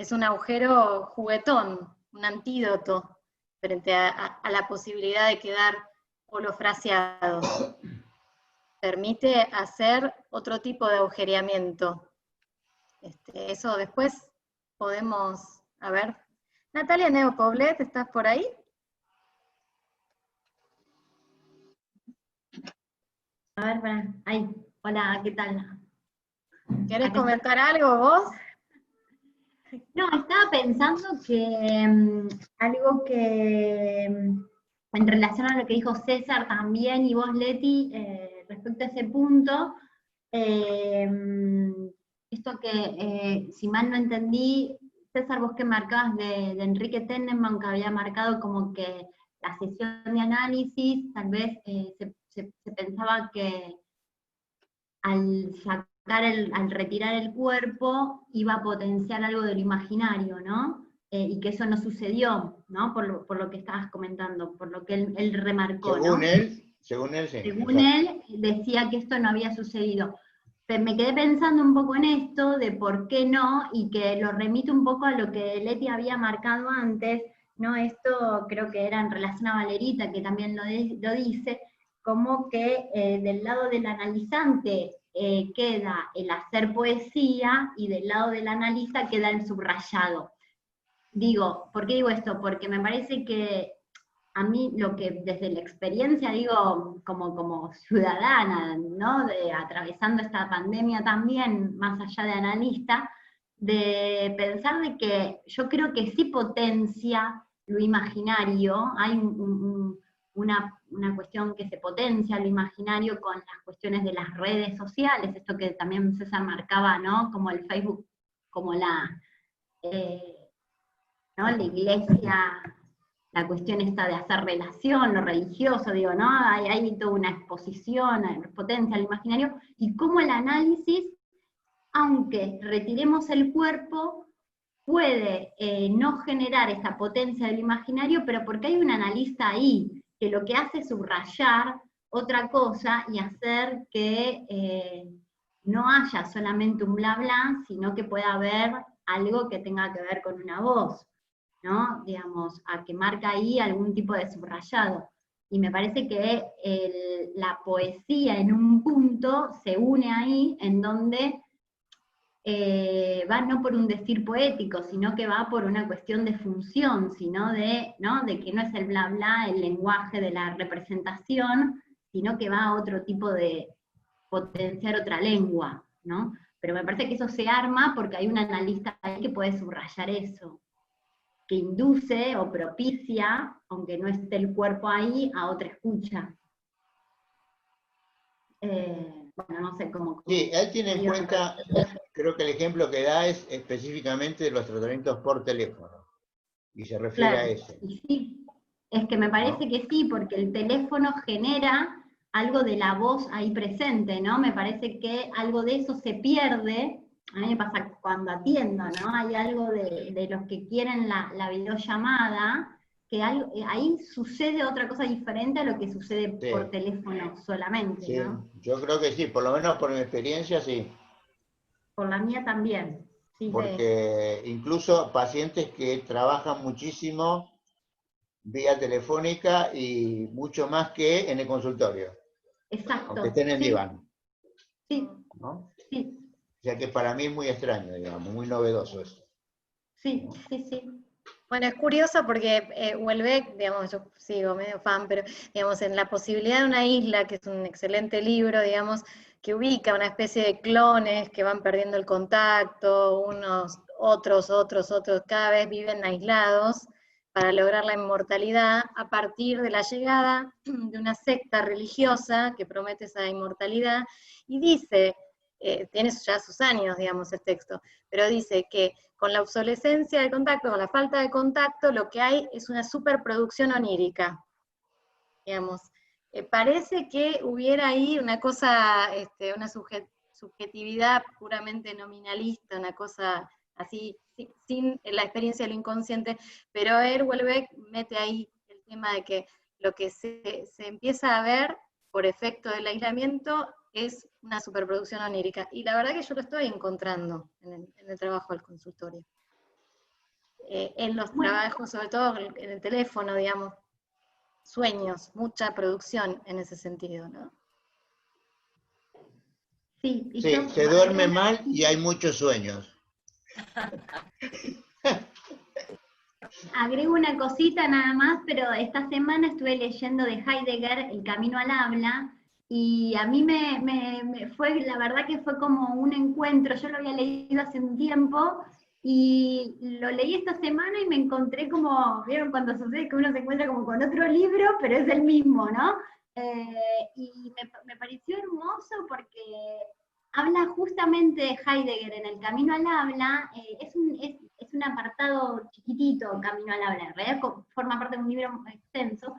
es un agujero juguetón, un antídoto frente a la posibilidad de quedar holofraseado. Permite hacer otro tipo de agujereamiento. Eso después podemos, a ver. Natalia Neopoblet, ¿estás por ahí? A ver, ahí. Hola, ¿qué tal? ¿Querés Acá comentar algo vos? No, estaba pensando que algo que en relación a lo que dijo César también y vos, Leti, respecto a ese punto, esto que, si mal no entendí, César, vos que marcabas de Enrique Tenenbaum, que había marcado como que la sesión de análisis, tal vez se pensaba que al retirar el cuerpo iba a potenciar algo de lo imaginario, ¿no? Y que eso no sucedió, ¿no? Por lo que estabas comentando, por lo que él remarcó, Según ¿no? él, sí. Según Exacto. él, decía que esto no había sucedido. Me quedé pensando un poco en esto, de por qué no, y que lo remite un poco a lo que Leti había marcado antes, ¿no? Esto creo que era en relación a Valerita, que también lo dice, como que del lado del analizante queda el hacer poesía, y del lado del analista queda el subrayado. Digo, ¿por qué digo esto? Porque me parece que a mí lo que desde la experiencia digo como ciudadana, ¿no? Atravesando esta pandemia también, más allá de analista, de pensar de que yo creo que sí potencia lo imaginario, hay una cuestión que se potencia lo imaginario con las cuestiones de las redes sociales, esto que también César marcaba, ¿no? Como el Facebook, como ¿no? La iglesia, la cuestión esta de hacer relación, lo religioso, digo, ¿no? Hay toda una exposición, potencia al imaginario, y cómo el análisis, aunque retiremos el cuerpo, puede no generar esa potencia del imaginario, pero porque hay un analista ahí, que lo que hace es subrayar otra cosa y hacer que no haya solamente un bla bla, sino que pueda haber algo que tenga que ver con una voz, ¿no? Digamos, a que marca ahí algún tipo de subrayado. Y me parece que la poesía en un punto se une ahí, en donde va no por un decir poético, sino que va por una cuestión de función, sino ¿no? de que no es el bla bla el lenguaje de la representación, sino que va a otro tipo de potenciar otra lengua, ¿no? Pero me parece que eso se arma porque hay un analista ahí que puede subrayar eso, que induce o propicia, aunque no esté el cuerpo ahí, a otra escucha. Bueno, no sé cómo... Sí, él tiene en cuenta, creo que el ejemplo que da es específicamente de los tratamientos por teléfono, y se refiere a eso. Y sí, es que me parece que sí, porque el teléfono genera algo de la voz ahí presente, ¿no? Me parece que algo de eso se pierde. A mí me pasa cuando atiendo, ¿no? Hay algo de los que quieren la videollamada, que ahí sucede otra cosa diferente a lo que sucede por teléfono solamente, Sí, ¿no? yo creo que sí, por lo menos por mi experiencia sí. Por la mía también. Sí, porque incluso pacientes que trabajan muchísimo vía telefónica y mucho más que en el consultorio. Exacto. Aunque estén en diván. Sí, ¿no? sí. O sea que para mí es muy extraño, digamos, muy novedoso eso. Sí, sí, sí. Bueno, es curioso porque Houellebecq, digamos, yo sigo medio fan, pero digamos, en La posibilidad de una isla, que es un excelente libro, digamos, que ubica una especie de clones que van perdiendo el contacto, unos, otros, cada vez viven aislados para lograr la inmortalidad a partir de la llegada de una secta religiosa que promete esa inmortalidad, y dice, tiene ya sus años, digamos, el texto, pero dice que con la obsolescencia del contacto, con la falta de contacto, lo que hay es una superproducción onírica. Digamos, parece que hubiera ahí una cosa, una subjetividad puramente nominalista, una cosa así, sin la experiencia de lo inconsciente, pero Houellebecq mete ahí el tema de que lo que se empieza a ver por efecto del aislamiento es una superproducción onírica. Y la verdad que yo lo estoy encontrando en el trabajo del consultorio. en los Bueno. trabajos, sobre todo en el teléfono, digamos, sueños, mucha producción en ese sentido, ¿no? Sí, y Sí, yo se duerme mal y hay muchos sueños. agrego una cosita nada más, pero esta semana estuve leyendo de Heidegger, El camino al habla, y a mí me fue, la verdad que fue como un encuentro, yo lo había leído hace un tiempo, y lo leí esta semana y me encontré como, ¿vieron cuando sucede que uno se encuentra como con otro libro, pero es el mismo, ¿no? Y me pareció hermoso porque habla justamente de Heidegger en El camino al habla, es un apartado chiquitito, Camino al habla, en realidad forma parte de un libro extenso,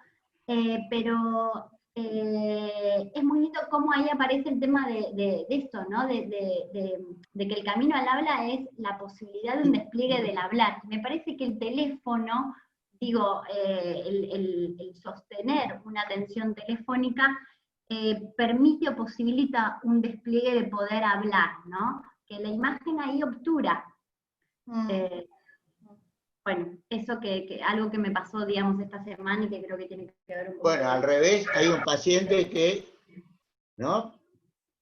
pero es muy lindo cómo ahí aparece el tema de esto, ¿no? De que el camino al habla es la posibilidad de un despliegue del hablar. Me parece que el teléfono, digo, el sostener una atención telefónica permite o posibilita un despliegue de poder hablar, ¿no? Que la imagen ahí obtura. Bueno, eso algo que me pasó, digamos, esta semana y que creo que tiene que ver un poco. Bueno, al revés, hay un paciente que, ¿no?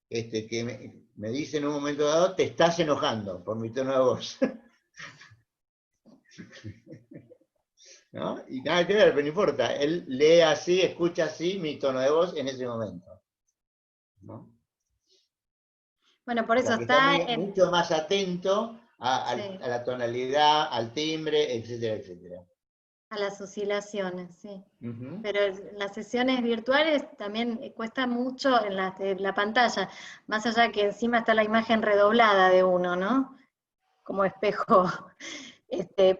Que me dice en un momento dado, te estás enojando por mi tono de voz. ¿No? Y nada que ver, pero no importa. Él lee así, escucha así mi tono de voz en ese momento. ¿No? Bueno, por O eso sea, que está está mucho más atento a sí, la tonalidad, al timbre, etcétera, etcétera. a las oscilaciones, sí. Uh-huh. Pero en las sesiones virtuales también cuesta mucho en la pantalla, más allá que encima está la imagen redoblada de uno, ¿no? Como espejo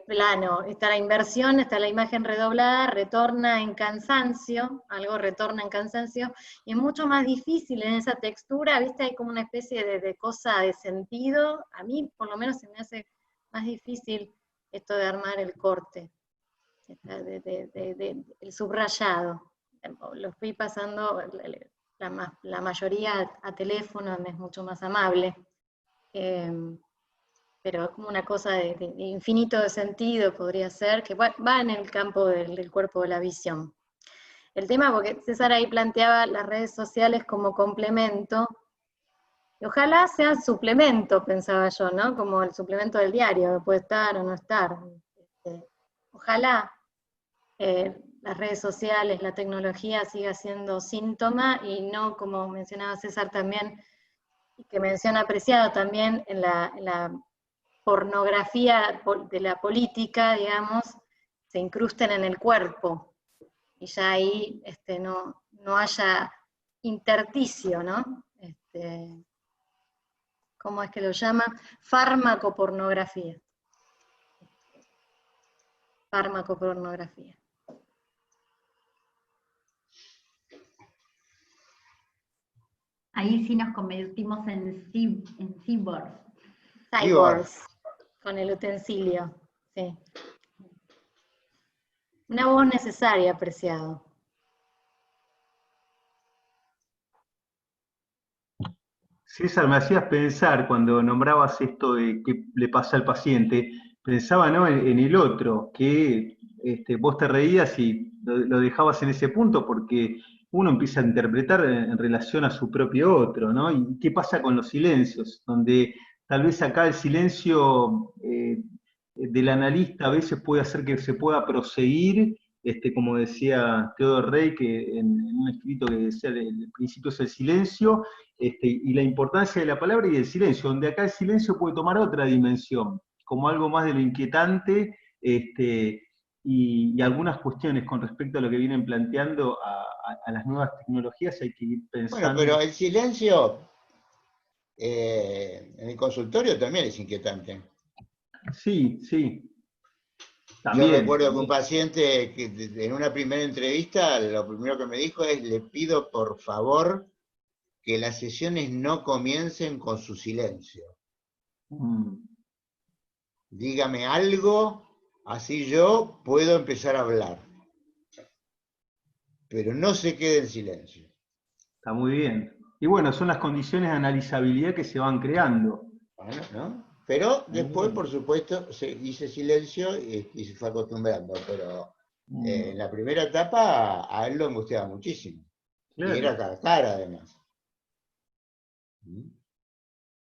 plano. Está la inversión, está la imagen redoblada, retorna en cansancio, algo retorna en cansancio, y es mucho más difícil en esa textura, ¿viste? Hay como una especie de cosa de sentido. A mí, por lo menos, se me hace más difícil esto de armar el corte, el subrayado. Lo fui pasando, la mayoría a teléfono, es mucho más amable. Pero es como una cosa de infinito de sentido, podría ser, que va en el campo del cuerpo de la visión. El tema, porque César ahí planteaba las redes sociales como complemento, y ojalá sea suplemento, pensaba yo, ¿no? Como el suplemento del diario, que puede estar o no estar. Ojalá las redes sociales, la tecnología siga siendo síntoma, y no, como mencionaba César también, y que menciona Preciado también en la pornografía de la política, digamos, se incrusten en el cuerpo, y ya ahí no haya intersticio, ¿no? ¿Cómo es que lo llama? Farmacopornografía. Farmacopornografía. Ahí sí nos convertimos en cyborgs. Cyborgs, con el utensilio, sí. Una voz necesaria, Preciado. César, me hacías pensar cuando nombrabas esto de qué le pasa al paciente, pensaba, ¿no?, en el otro, que vos te reías y lo dejabas en ese punto porque uno empieza a interpretar en relación a su propio otro, ¿no? ¿Y qué pasa con los silencios? Donde tal vez acá el silencio del analista a veces puede hacer que se pueda proseguir, como decía Theodor Rey, que en un escrito que decía el principio es el silencio, y la importancia de la palabra y del silencio, donde acá el silencio puede tomar otra dimensión, como algo más de lo inquietante, y algunas cuestiones con respecto a lo que vienen planteando a las nuevas tecnologías hay que ir pensando. Bueno, pero el silencio en el consultorio también es inquietante. Sí, sí. Yo También. recuerdo que un paciente que en una primera entrevista, lo primero que me dijo es, le pido por favor que las sesiones no comiencen con su silencio. Dígame algo, así yo puedo empezar a hablar. Pero no se quede en silencio. Está muy bien. Y bueno, son las condiciones de analizabilidad que se van creando. Bueno, ¿no? Pero después, por supuesto, se hizo silencio y se fue acostumbrando, pero en la primera etapa a él lo angustiaba muchísimo. Claro. Y era cara además.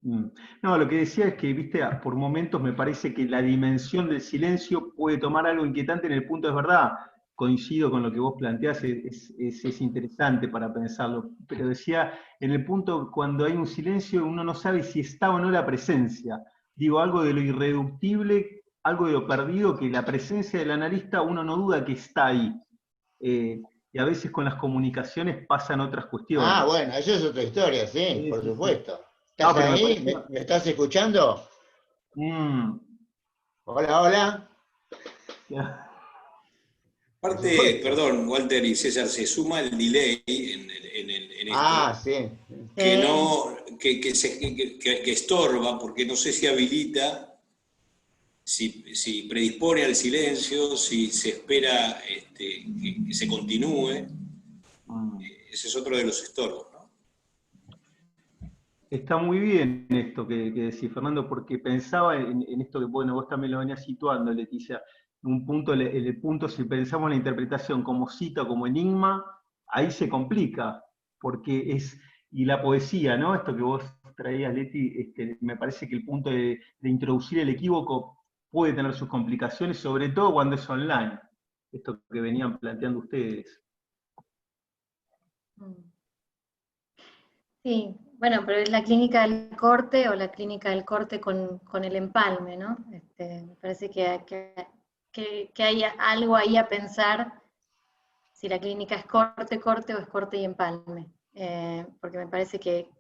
No, lo que decía es que, viste, por momentos me parece que la dimensión del silencio puede tomar algo inquietante en el punto, es verdad, coincido con lo que vos planteás, es interesante para pensarlo, pero decía, en el punto cuando hay un silencio uno no sabe si está o no la presencia, digo, algo de lo irreductible, algo de lo perdido, que la presencia del analista uno no duda que está ahí, y a veces con las comunicaciones pasan otras cuestiones. Ah, bueno, eso es otra historia, sí, Sí, por sí, supuesto. sí. ¿Estás No, pero ahí? ¿Me estás escuchando? Hola, hola. Por Aparte, supuesto. perdón, Walter y César, se suma el delay en Ah, esto, sí. que no, que estorba, porque no sé si habilita, si predispone al silencio, si se espera que se continúe. Ese es otro de los estorbos, ¿no? Está muy bien esto que decís, Fernando, porque pensaba en esto que, bueno, vos también lo venías situando, Leticia, un punto, el punto, si pensamos en la interpretación como cita, como enigma, ahí se complica, porque y la poesía, ¿no? Esto que vos traías, Leti, me parece que el punto de introducir el equívoco puede tener sus complicaciones, sobre todo cuando es online, esto que venían planteando ustedes. Sí, bueno, pero es la clínica del corte o la clínica del corte con el empalme, ¿no? Me parece que hay algo ahí a pensar si la clínica es corte o es corte y empalme, porque me parece que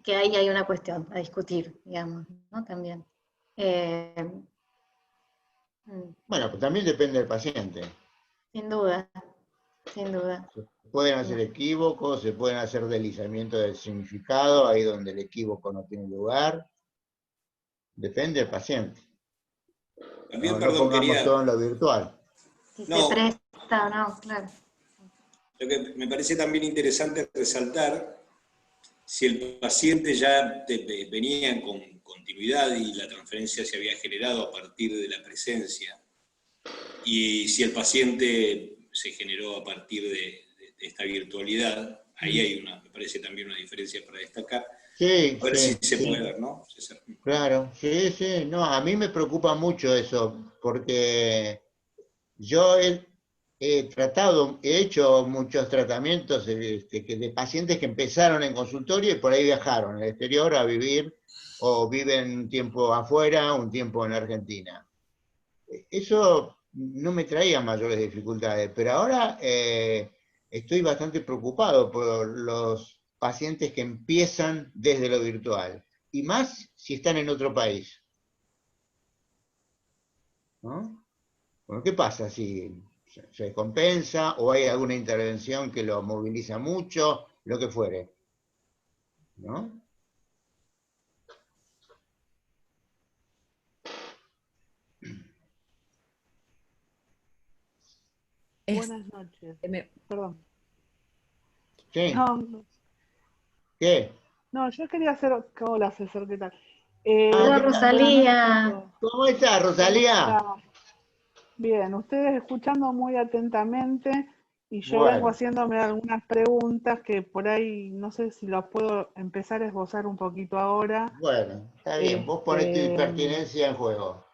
ahí hay una cuestión a discutir, digamos, ¿no? También. Bueno, pues también depende del paciente. Sin duda, sin duda. Se pueden hacer equívocos, se pueden hacer deslizamientos del significado, ahí donde el equívoco no tiene lugar. Depende del paciente. También, No perdón, pongamos todo en lo virtual. Si se presta o no, claro. Lo que me parece también interesante resaltar, si el paciente ya venía con continuidad y la transferencia se había generado a partir de la presencia, y si el paciente se generó a partir de esta virtualidad, ahí hay me parece también una diferencia para destacar. Sí, A ver si se sí. puede ver, ¿no? Claro, sí. No, a mí me preocupa mucho eso, porque yo he hecho muchos tratamientos de pacientes que empezaron en consultorio y por ahí viajaron al exterior a vivir o viven un tiempo afuera, un tiempo en Argentina. Eso no me traía mayores dificultades, pero ahora estoy bastante preocupado por los pacientes que empiezan desde lo virtual, y más si están en otro país, ¿no? Bueno, ¿qué pasa si se descompensa o hay alguna intervención que lo moviliza mucho, lo que fuere, ¿no? Buenas noches. Perdón. Sí. No, ¿Qué? no, yo quería hacer... Hola, César, ¿qué tal? Hola, Rosalía. ¿Cómo estás, Rosalía? Bien, ustedes escuchando muy atentamente y yo Bueno. vengo haciéndome algunas preguntas que por ahí no sé si las puedo empezar a esbozar un poquito ahora. Bueno, está bien, vos ponés tu pertinencia en juego.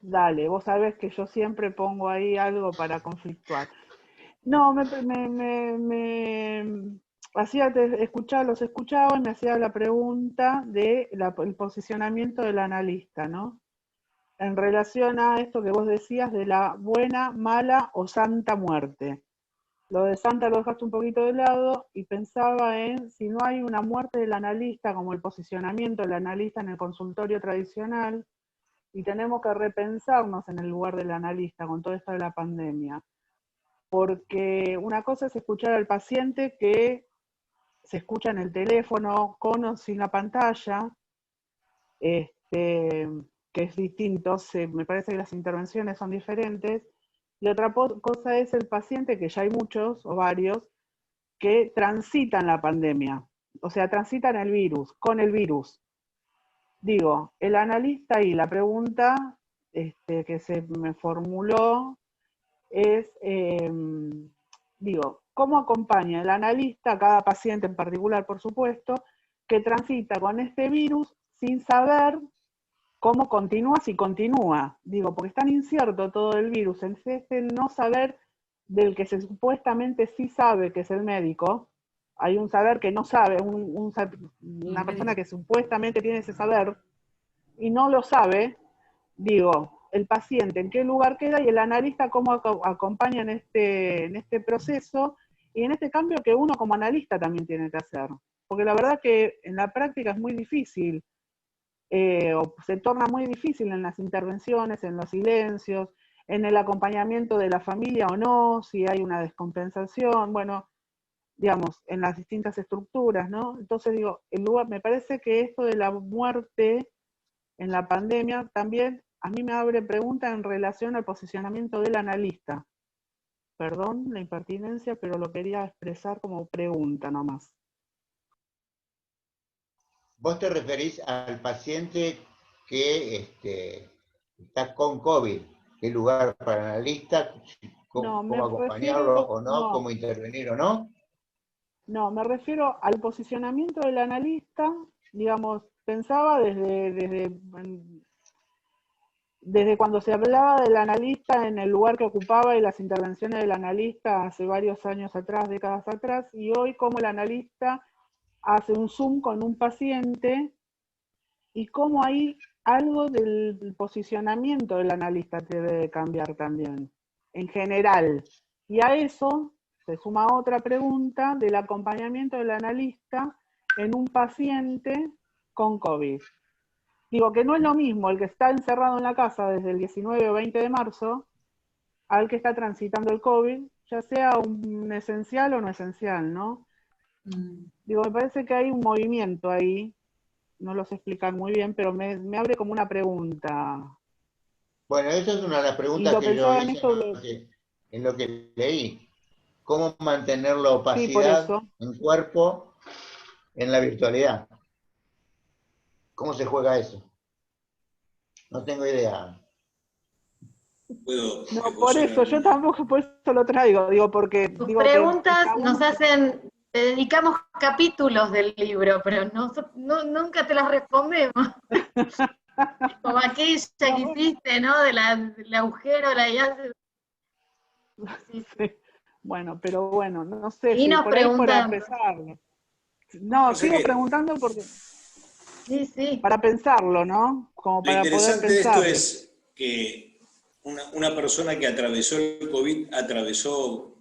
Dale, vos sabés que yo siempre pongo ahí algo para conflictuar. No, los escuchaba y me hacía la pregunta de el posicionamiento del analista, ¿no? En relación a esto que vos decías de la buena, mala o santa muerte. Lo de santa lo dejaste un poquito de lado y pensaba en si no hay una muerte del analista como el posicionamiento del analista en el consultorio tradicional y tenemos que repensarnos en el lugar del analista con todo esto de la pandemia. Porque una cosa es escuchar al paciente que se escucha en el teléfono, con o sin la pantalla, que es distinto, me parece que las intervenciones son diferentes, y otra cosa es el paciente, que ya hay muchos o varios, que transitan la pandemia, o sea, transitan el virus, con el virus. digo, el analista y la pregunta que se me formuló es, digo, ¿cómo acompaña el analista a cada paciente en particular, por supuesto, que transita con este virus sin saber cómo continúa, si continúa? Digo, porque es tan incierto todo el virus, es no saber del que se supuestamente sí sabe, que es el médico. Hay un saber que no sabe, una persona que supuestamente tiene ese saber y no lo sabe. Digo, el paciente en qué lugar queda y el analista cómo acompaña en este proceso y en este cambio que uno como analista también tiene que hacer. Porque la verdad que en la práctica es muy difícil, o se torna muy difícil en las intervenciones, en los silencios, en el acompañamiento de la familia o no, si hay una descompensación, bueno, digamos, en las distintas estructuras, ¿no? Entonces digo, me parece que esto de la muerte en la pandemia también a mí me abre preguntas en relación al posicionamiento del analista. Perdón la impertinencia, pero lo quería expresar como pregunta nomás. Vos te referís al paciente que está con COVID. ¿Qué lugar para el analista? ¿Cómo acompañarlo o no? ¿Cómo intervenir o no? No, me refiero al posicionamiento del analista, digamos, pensaba desde cuando se hablaba del analista en el lugar que ocupaba y las intervenciones del analista hace varios años atrás, décadas atrás, y hoy como el analista hace un Zoom con un paciente y cómo hay algo del posicionamiento del analista que debe cambiar también, en general. Y a eso se suma otra pregunta del acompañamiento del analista en un paciente con COVID. Digo que no es lo mismo el que está encerrado en la casa desde el 19 o 20 de marzo al que está transitando el COVID, ya sea un esencial o no esencial, ¿no? Digo, me parece que hay un movimiento ahí, no lo sé explicar muy bien, pero me abre como una pregunta. Bueno, esa es una de las preguntas que yo hice en lo que leí. ¿Cómo mantener la opacidad en cuerpo en la virtualidad? ¿Cómo se juega eso? No tengo idea. No, por eso, yo tampoco por eso lo traigo, digo, porque... Tus preguntas nos hacen, te dedicamos capítulos del libro, pero nunca te las respondemos. Como aquella que hiciste, ¿no? Del agujero, Sí. Bueno, pero bueno, no sé si por ahí para empezarlo. No, sigo preguntando porque... Sí. Para pensarlo, ¿no? Como para poder pensar. Lo interesante de esto es que una persona que atravesó el COVID atravesó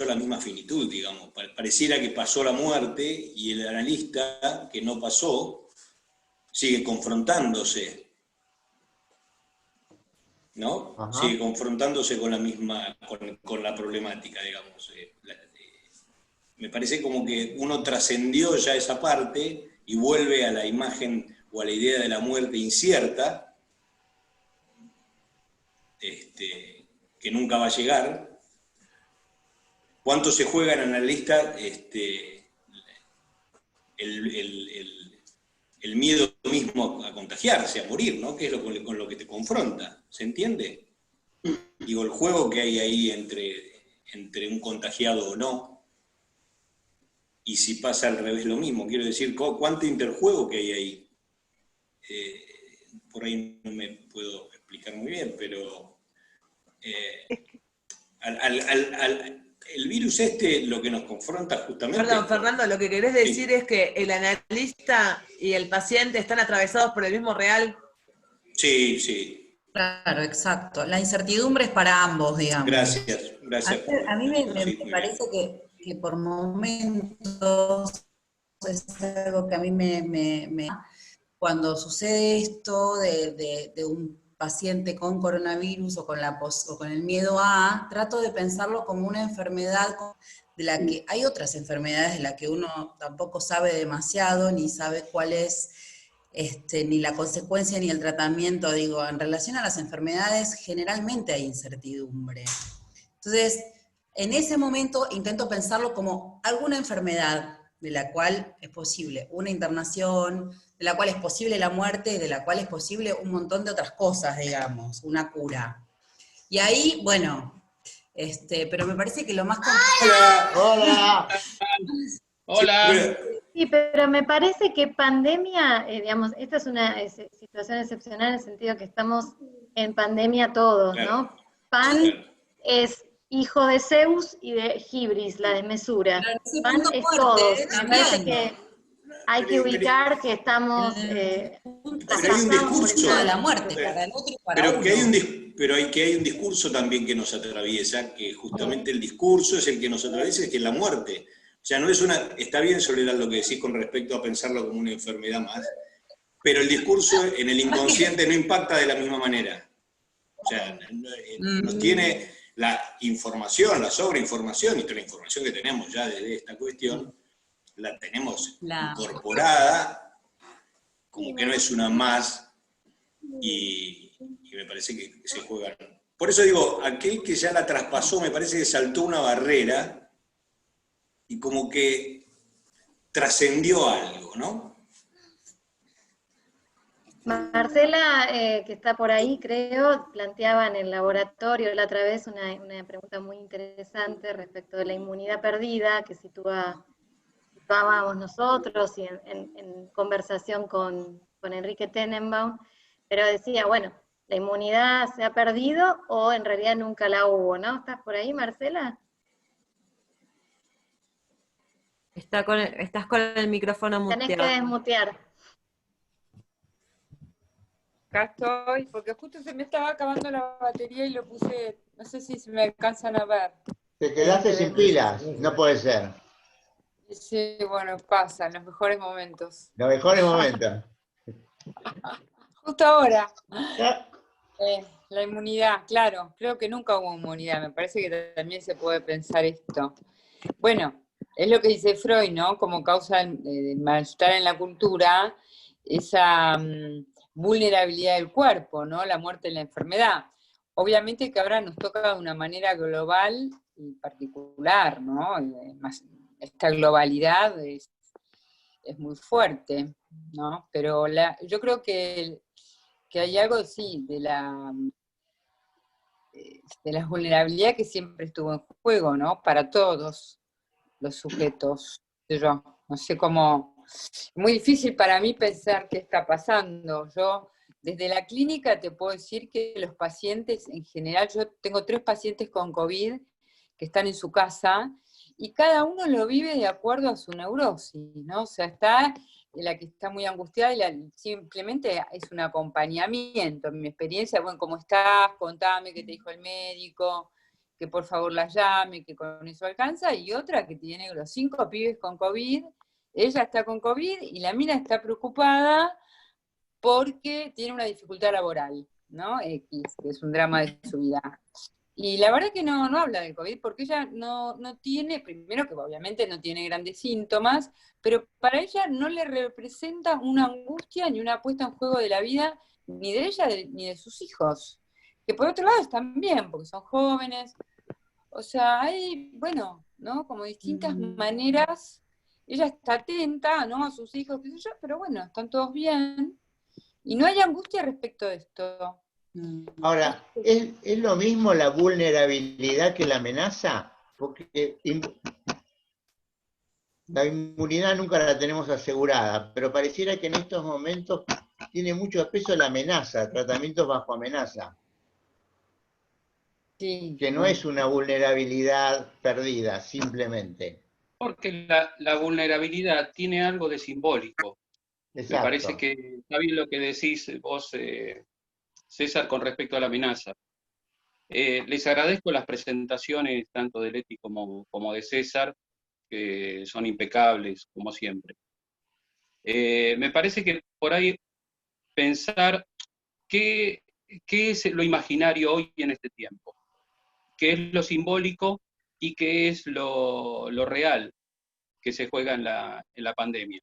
la misma finitud, digamos. Pareciera que pasó la muerte y el analista que no pasó sigue confrontándose, ¿no? Ajá. Sigue confrontándose con la misma, con la problemática, digamos. Me parece como que uno trascendió ya esa parte y vuelve a la imagen o a la idea de la muerte incierta, que nunca va a llegar. ¿Cuánto se juega en analista el miedo mismo a contagiarse, a morir, ¿no? Que es con lo que te confronta, ¿se entiende? Digo, el juego que hay ahí entre un contagiado o no, y si pasa al revés lo mismo, quiero decir, ¿cuánto interjuego que hay ahí? Por ahí no me puedo explicar muy bien, pero el virus lo que nos confronta justamente... Perdón, Fernando, lo que querés decir es que el analista y el paciente están atravesados por el mismo real. Sí. Claro, exacto. La incertidumbre es para ambos, digamos. Gracias. A mí me parece que por momentos es algo que a mí cuando sucede esto de un paciente con coronavirus o con el miedo trato de pensarlo como una enfermedad de la que hay otras enfermedades de las que uno tampoco sabe demasiado, ni sabe cuál es ni la consecuencia ni el tratamiento. Digo, en relación a las enfermedades generalmente hay incertidumbre. Entonces, en ese momento intento pensarlo como alguna enfermedad, de la cual es posible una internación, de la cual es posible la muerte, de la cual es posible un montón de otras cosas, digamos, una cura. Y ahí, bueno, pero me parece que lo más ¡Hola! Hola. Sí, pero me parece que pandemia, digamos, esta es una situación excepcional en el sentido que estamos en pandemia todos, ¿no? Pan es hijo de Zeus y de Gibris, la desmesura. Pan es todo. Me parece que hay que ubicar que estamos traspasados por de la muerte para el otro y para pero uno. pero hay un discurso también que nos atraviesa, que justamente el discurso es el que nos atraviesa, que es la muerte. O sea, no es está bien, Soledad, lo que decís con respecto a pensarlo como una enfermedad más, pero el discurso en el inconsciente no impacta de la misma manera. O sea, nos tiene la información, la sobreinformación, y toda la información que tenemos ya de esta cuestión, la tenemos incorporada, como que no es una más, y me parece que se juegan. Por eso digo, aquel que ya la traspasó, me parece que saltó una barrera, y como que trascendió algo, ¿no? Marcela, que está por ahí, creo, planteaba en el laboratorio la otra vez una pregunta muy interesante respecto de la inmunidad perdida, que situábamos nosotros y en conversación con Enrique Tenenbaum, pero decía, bueno, ¿la inmunidad se ha perdido o en realidad nunca la hubo, no? ¿Estás por ahí, Marcela? Estás con el micrófono muteado. Tenés que desmutear. Acá estoy, porque justo se me estaba acabando la batería y lo puse, no sé si se me alcanzan a ver. Te quedaste sin pilas, no puede ser. Sí, bueno, pasa, en los mejores momentos. Los mejores momentos. Justo ahora. La inmunidad, claro, creo que nunca hubo inmunidad, me parece que también se puede pensar esto. Bueno, es lo que dice Freud, ¿no? Como causa del malestar en la cultura, esa vulnerabilidad del cuerpo, ¿no? La muerte y la enfermedad. Obviamente que ahora nos toca de una manera global y particular, ¿no? Esta globalidad es muy fuerte, ¿no? Pero yo creo que hay algo, sí, de la vulnerabilidad que siempre estuvo en juego, ¿no? Para todos los sujetos. Yo no sé cómo... Muy difícil para mí pensar qué está pasando. Yo, desde la clínica, te puedo decir que los pacientes, en general, yo tengo 3 pacientes con COVID que están en su casa, y cada uno lo vive de acuerdo a su neurosis, ¿no? O sea, está la que está muy angustiada y simplemente es un acompañamiento. En mi experiencia, bueno, ¿cómo estás? Contame qué te dijo el médico, que por favor la llame, que con eso alcanza, y otra que tiene los 5 pibes con COVID, ella está con COVID y la mina está preocupada porque tiene una dificultad laboral, ¿no? X, que es un drama de su vida. Y la verdad que no habla del COVID porque ella no tiene, primero que obviamente no tiene grandes síntomas, pero para ella no le representa una angustia ni una puesta en juego de la vida, ni de ella ni de sus hijos. Que por otro lado están bien, porque son jóvenes. O sea, hay, bueno, ¿no? Como distintas maneras. Ella está atenta, ¿no? A sus hijos, qué sé yo, pero bueno, están todos bien. Y no hay angustia respecto de esto. Ahora, ¿es lo mismo la vulnerabilidad que la amenaza? Porque la inmunidad nunca la tenemos asegurada, pero pareciera que en estos momentos tiene mucho peso la amenaza, tratamientos bajo amenaza. Sí. Que no es una vulnerabilidad perdida, simplemente. Porque la vulnerabilidad tiene algo de simbólico. Exacto. Me parece que está bien lo que decís vos, César, con respecto a la amenaza. Les agradezco las presentaciones tanto de Leti como de César, que son impecables, como siempre. Me parece que por ahí pensar qué es lo imaginario hoy en este tiempo, qué es lo simbólico y qué es lo real que se juega en la pandemia.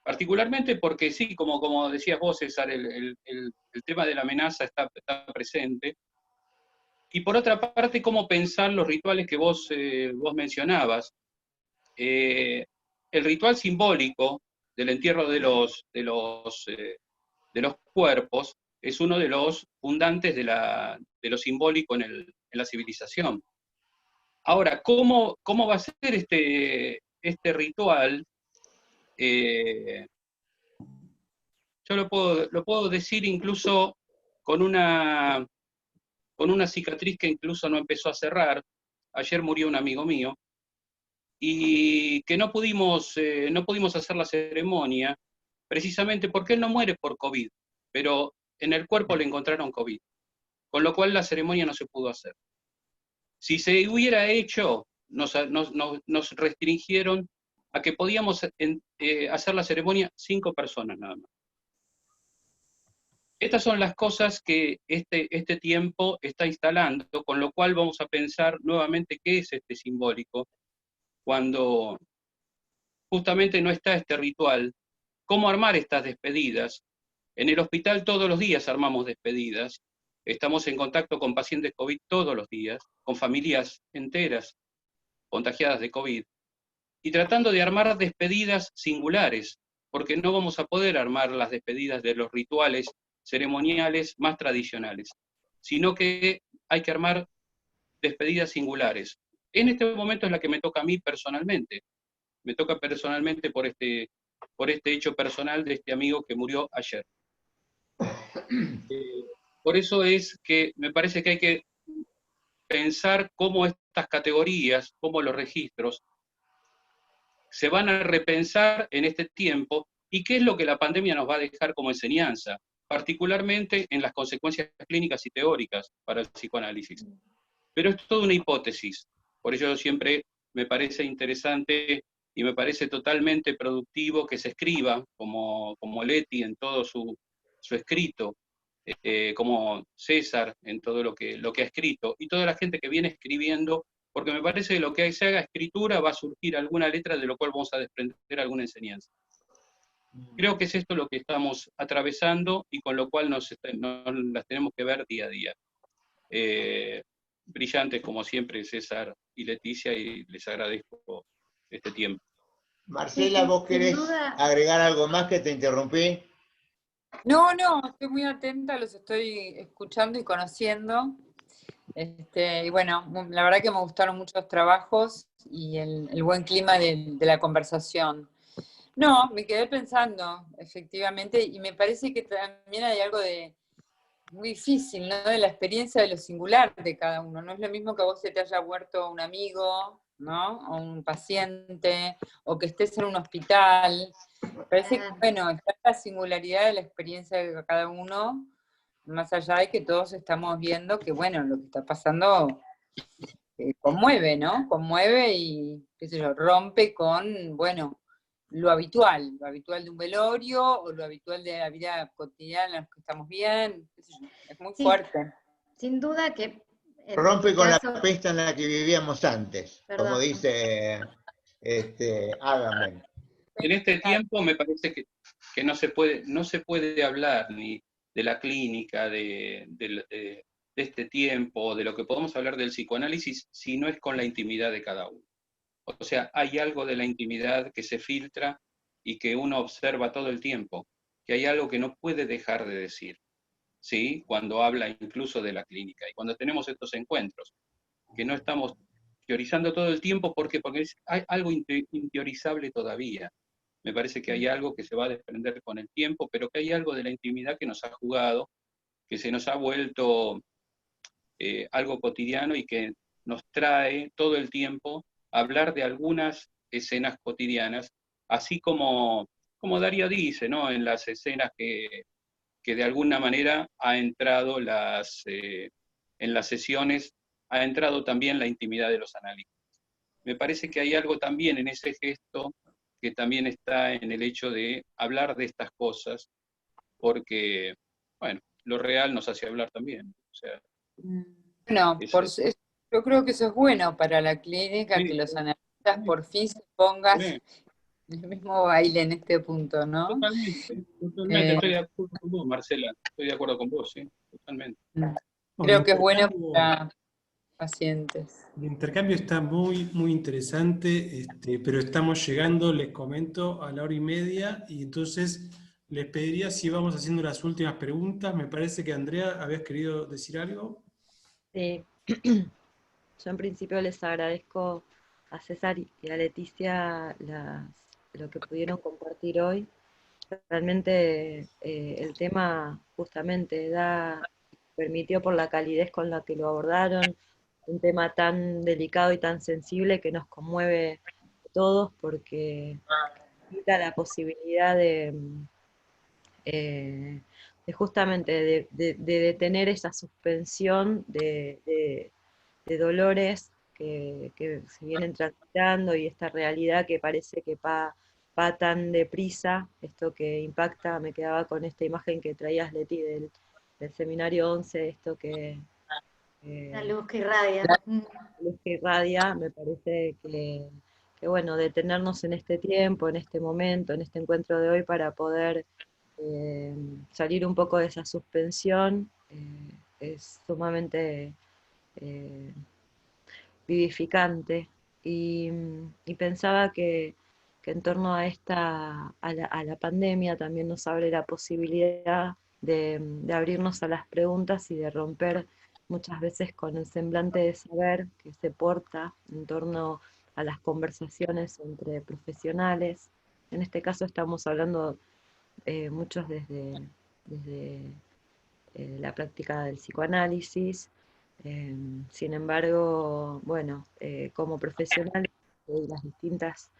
Particularmente porque sí, como decías vos, César, el tema de la amenaza está presente. Y por otra parte, cómo pensar los rituales que vos mencionabas. el ritual simbólico del entierro de los cuerpos es uno de los fundantes de lo simbólico en la civilización. Ahora, ¿cómo va a ser este ritual? Yo lo puedo decir incluso con una cicatriz que incluso no empezó a cerrar. Ayer murió un amigo mío, y que no pudimos hacer la ceremonia, precisamente porque él no muere por COVID, pero en el cuerpo le encontraron COVID, con lo cual la ceremonia no se pudo hacer. Si se hubiera hecho, nos restringieron a que podíamos hacer la ceremonia 5 personas nada más. Estas son las cosas que este tiempo está instalando, con lo cual vamos a pensar nuevamente qué es este simbólico, cuando justamente no está este ritual. ¿Cómo armar estas despedidas? En el hospital todos los días armamos despedidas, estamos en contacto con pacientes COVID todos los días, con familias enteras contagiadas de COVID, y tratando de armar despedidas singulares, porque no vamos a poder armar las despedidas de los rituales ceremoniales más tradicionales, sino que hay que armar despedidas singulares. En este momento es la que me toca a mí personalmente. Me toca personalmente por este hecho personal de este amigo que murió ayer. Por eso es que me parece que hay que pensar cómo estas categorías, cómo los registros, se van a repensar en este tiempo y qué es lo que la pandemia nos va a dejar como enseñanza, particularmente en las consecuencias clínicas y teóricas para el psicoanálisis. Pero es toda una hipótesis, por ello siempre me parece interesante y me parece totalmente productivo que se escriba, como Leti en todo su escrito, como César en todo lo que ha escrito, y toda la gente que viene escribiendo, porque me parece que lo que se haga escritura va a surgir alguna letra de lo cual vamos a desprender alguna enseñanza. Creo que es esto lo que estamos atravesando y con lo cual nos las tenemos que ver día a día. Brillantes como siempre César y Leticia, y les agradezco este tiempo. Marcela, ¿vos querés agregar algo más, que te interrumpí? No, estoy muy atenta, los estoy escuchando y conociendo. Y bueno, la verdad que me gustaron mucho los trabajos y el buen clima de la conversación. No, me quedé pensando, efectivamente, y me parece que también hay algo muy difícil, ¿no? De la experiencia de lo singular de cada uno. No es lo mismo que a vos se te haya muerto un amigo, ¿no? O un paciente, o que estés en un hospital. Parece que, bueno, está la singularidad de la experiencia de cada uno, más allá de que todos estamos viendo que, bueno, lo que está pasando conmueve, ¿no? Conmueve y, qué sé yo, rompe con, bueno, lo habitual de un velorio, o lo habitual de la vida cotidiana en la que estamos bien, qué sé yo, es muy fuerte. Sin duda que... Rompe con la peste en la que vivíamos antes, Perdón. como dice Agamben. En este tiempo me parece que no se puede hablar ni de la clínica, de este tiempo, de lo que podemos hablar del psicoanálisis, si no es con la intimidad de cada uno. O sea, hay algo de la intimidad que se filtra y que uno observa todo el tiempo, que hay algo que no puede dejar de decir, ¿sí? Cuando habla incluso de la clínica y cuando tenemos estos encuentros, que no estamos teorizando todo el tiempo, porque hay algo inteorizable todavía. Me parece que hay algo que se va a desprender con el tiempo, pero que hay algo de la intimidad que nos ha jugado, que se nos ha vuelto algo cotidiano y que nos trae todo el tiempo hablar de algunas escenas cotidianas, así como Darío dice, ¿no? En las escenas que de alguna manera ha entrado en las sesiones, ha entrado también la intimidad de los analistas. Me parece que hay algo también en ese gesto que también está en el hecho de hablar de estas cosas, porque, bueno, lo real nos hace hablar también. O sea, bueno, yo creo que eso es bueno para la clínica, sí, que los analistas por fin se pongan en el mismo baile en este punto, ¿no? Totalmente, estoy de acuerdo con vos, Marcela, estoy de acuerdo con vos, sí, totalmente. Creo que es bueno pacientes. El intercambio está muy, muy interesante, pero estamos llegando, les comento, a la 1:30, y entonces les pediría si vamos haciendo las últimas preguntas. Me parece que Andrea, ¿habías querido decir algo? Sí. Yo en principio les agradezco a César y a Leticia lo que pudieron compartir hoy. Realmente el tema justamente permitió, por la calidez con la que lo abordaron, un tema tan delicado y tan sensible que nos conmueve a todos, porque quita la posibilidad justamente de detener esa suspensión de dolores que se vienen transitando, y esta realidad que parece que va tan deprisa, esto que impacta. Me quedaba con esta imagen que traías, Leti, del seminario 11, esto que... La luz que irradia. La luz que irradia. Me parece que bueno, detenernos en este tiempo, en este momento, en este encuentro de hoy, para poder salir un poco de esa suspensión, es sumamente vivificante. Y pensaba que en torno a la pandemia también nos abre la posibilidad de abrirnos a las preguntas y de romper muchas veces con el semblante de saber que se porta en torno a las conversaciones entre profesionales. En este caso estamos hablando muchos desde la práctica del psicoanálisis. Sin embargo, bueno, como profesionales de las distintas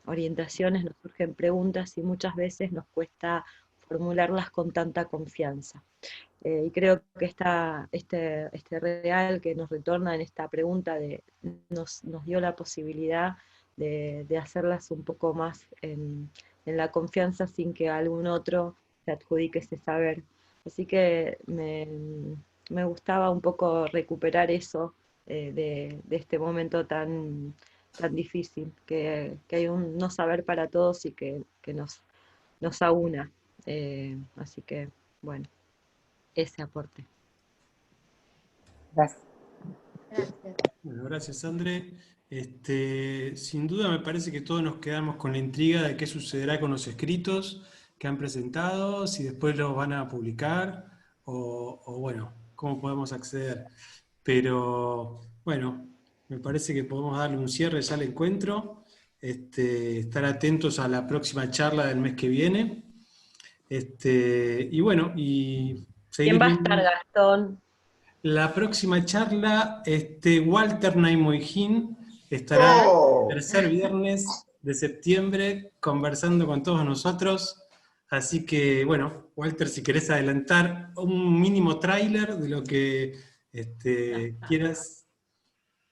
orientaciones nos surgen preguntas y muchas veces nos cuesta formularlas con tanta confianza. Y creo que este real que nos retorna en esta pregunta nos dio la posibilidad de hacerlas un poco más en la confianza, sin que algún otro se adjudique ese saber. Así que me gustaba un poco recuperar eso de este momento tan difícil, que hay un no saber para todos y que nos aúna. Así que, bueno, ese aporte. Gracias. Bueno, gracias, André. Sin duda me parece que todos nos quedamos con la intriga de qué sucederá con los escritos que han presentado, si después los van a publicar, o bueno, cómo podemos acceder. Pero bueno, me parece que podemos darle un cierre ya al encuentro, estar atentos a la próxima charla del mes que viene. Y bueno, y seguir. ¿Quién va a estar, Gastón? La próxima charla, Walter Naimoyín estará el tercer viernes de septiembre conversando con todos nosotros. Así que, bueno, Walter, si querés adelantar un mínimo tráiler de lo que quieras.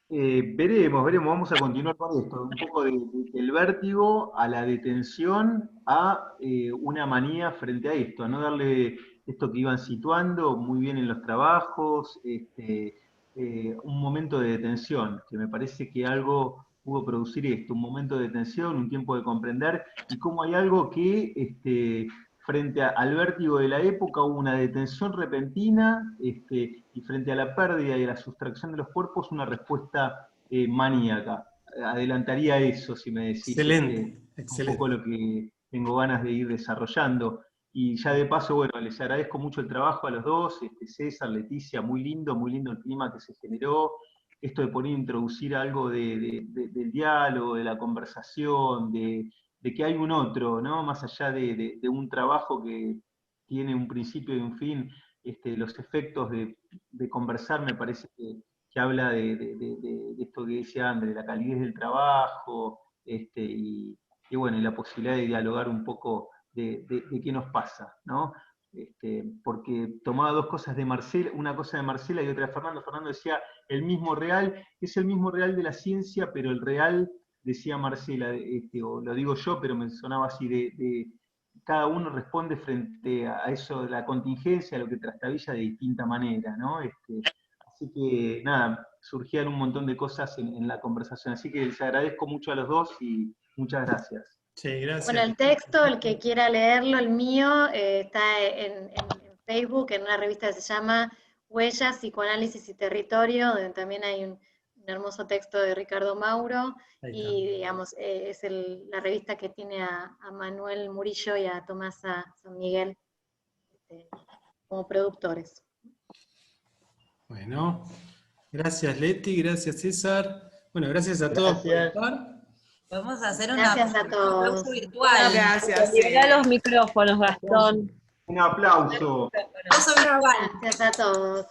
Veremos, vamos a continuar con esto, un poco del vértigo a la detención, a una manía frente a esto, no darle esto que iban situando muy bien en los trabajos, un momento de detención, que me parece que algo pudo producir esto, un momento de detención, un tiempo de comprender, y cómo hay algo que frente al vértigo de la época hubo una detención repentina, y frente a la pérdida y a la sustracción de los cuerpos, una respuesta maníaca. Adelantaría eso, si me decís. Excelente, un poco lo que tengo ganas de ir desarrollando. Y ya de paso, bueno, les agradezco mucho el trabajo a los dos, César, Leticia, muy lindo el clima que se generó, esto de poner, introducir algo del diálogo, de la conversación, de que hay un otro, ¿no? Más allá de un trabajo que tiene un principio y un fin, los efectos de conversar me parece que habla de esto que decía André, la calidez del trabajo, y bueno, y la posibilidad de dialogar un poco de qué nos pasa, ¿no? Porque tomaba dos cosas de Marcela, una cosa de Marcela y otra de Fernando. Fernando decía el mismo real, es el mismo real de la ciencia, pero el real, decía Marcela, o lo digo yo, pero me sonaba así, cada uno responde frente a eso de la contingencia, a lo que trastabilla de distinta manera, ¿no? Así que nada, surgían un montón de cosas en la conversación. Así que les agradezco mucho a los dos y muchas gracias. Sí, gracias. Bueno, el texto, el que quiera leerlo, el mío, está en Facebook, en una revista que se llama Huellas, Psicoanálisis y Territorio, donde también hay un hermoso texto de Ricardo Mauro, y digamos, es la revista que tiene a Manuel Murillo y a Tomás San Miguel como productores. Bueno, gracias Leti, gracias César. Bueno, gracias a todos por estar. Podemos hacer Gracias a todos. aplauso virtual. Gracias. Libera los micrófonos, Gastón. Un aplauso. Aplauso virtual. Gracias a todos.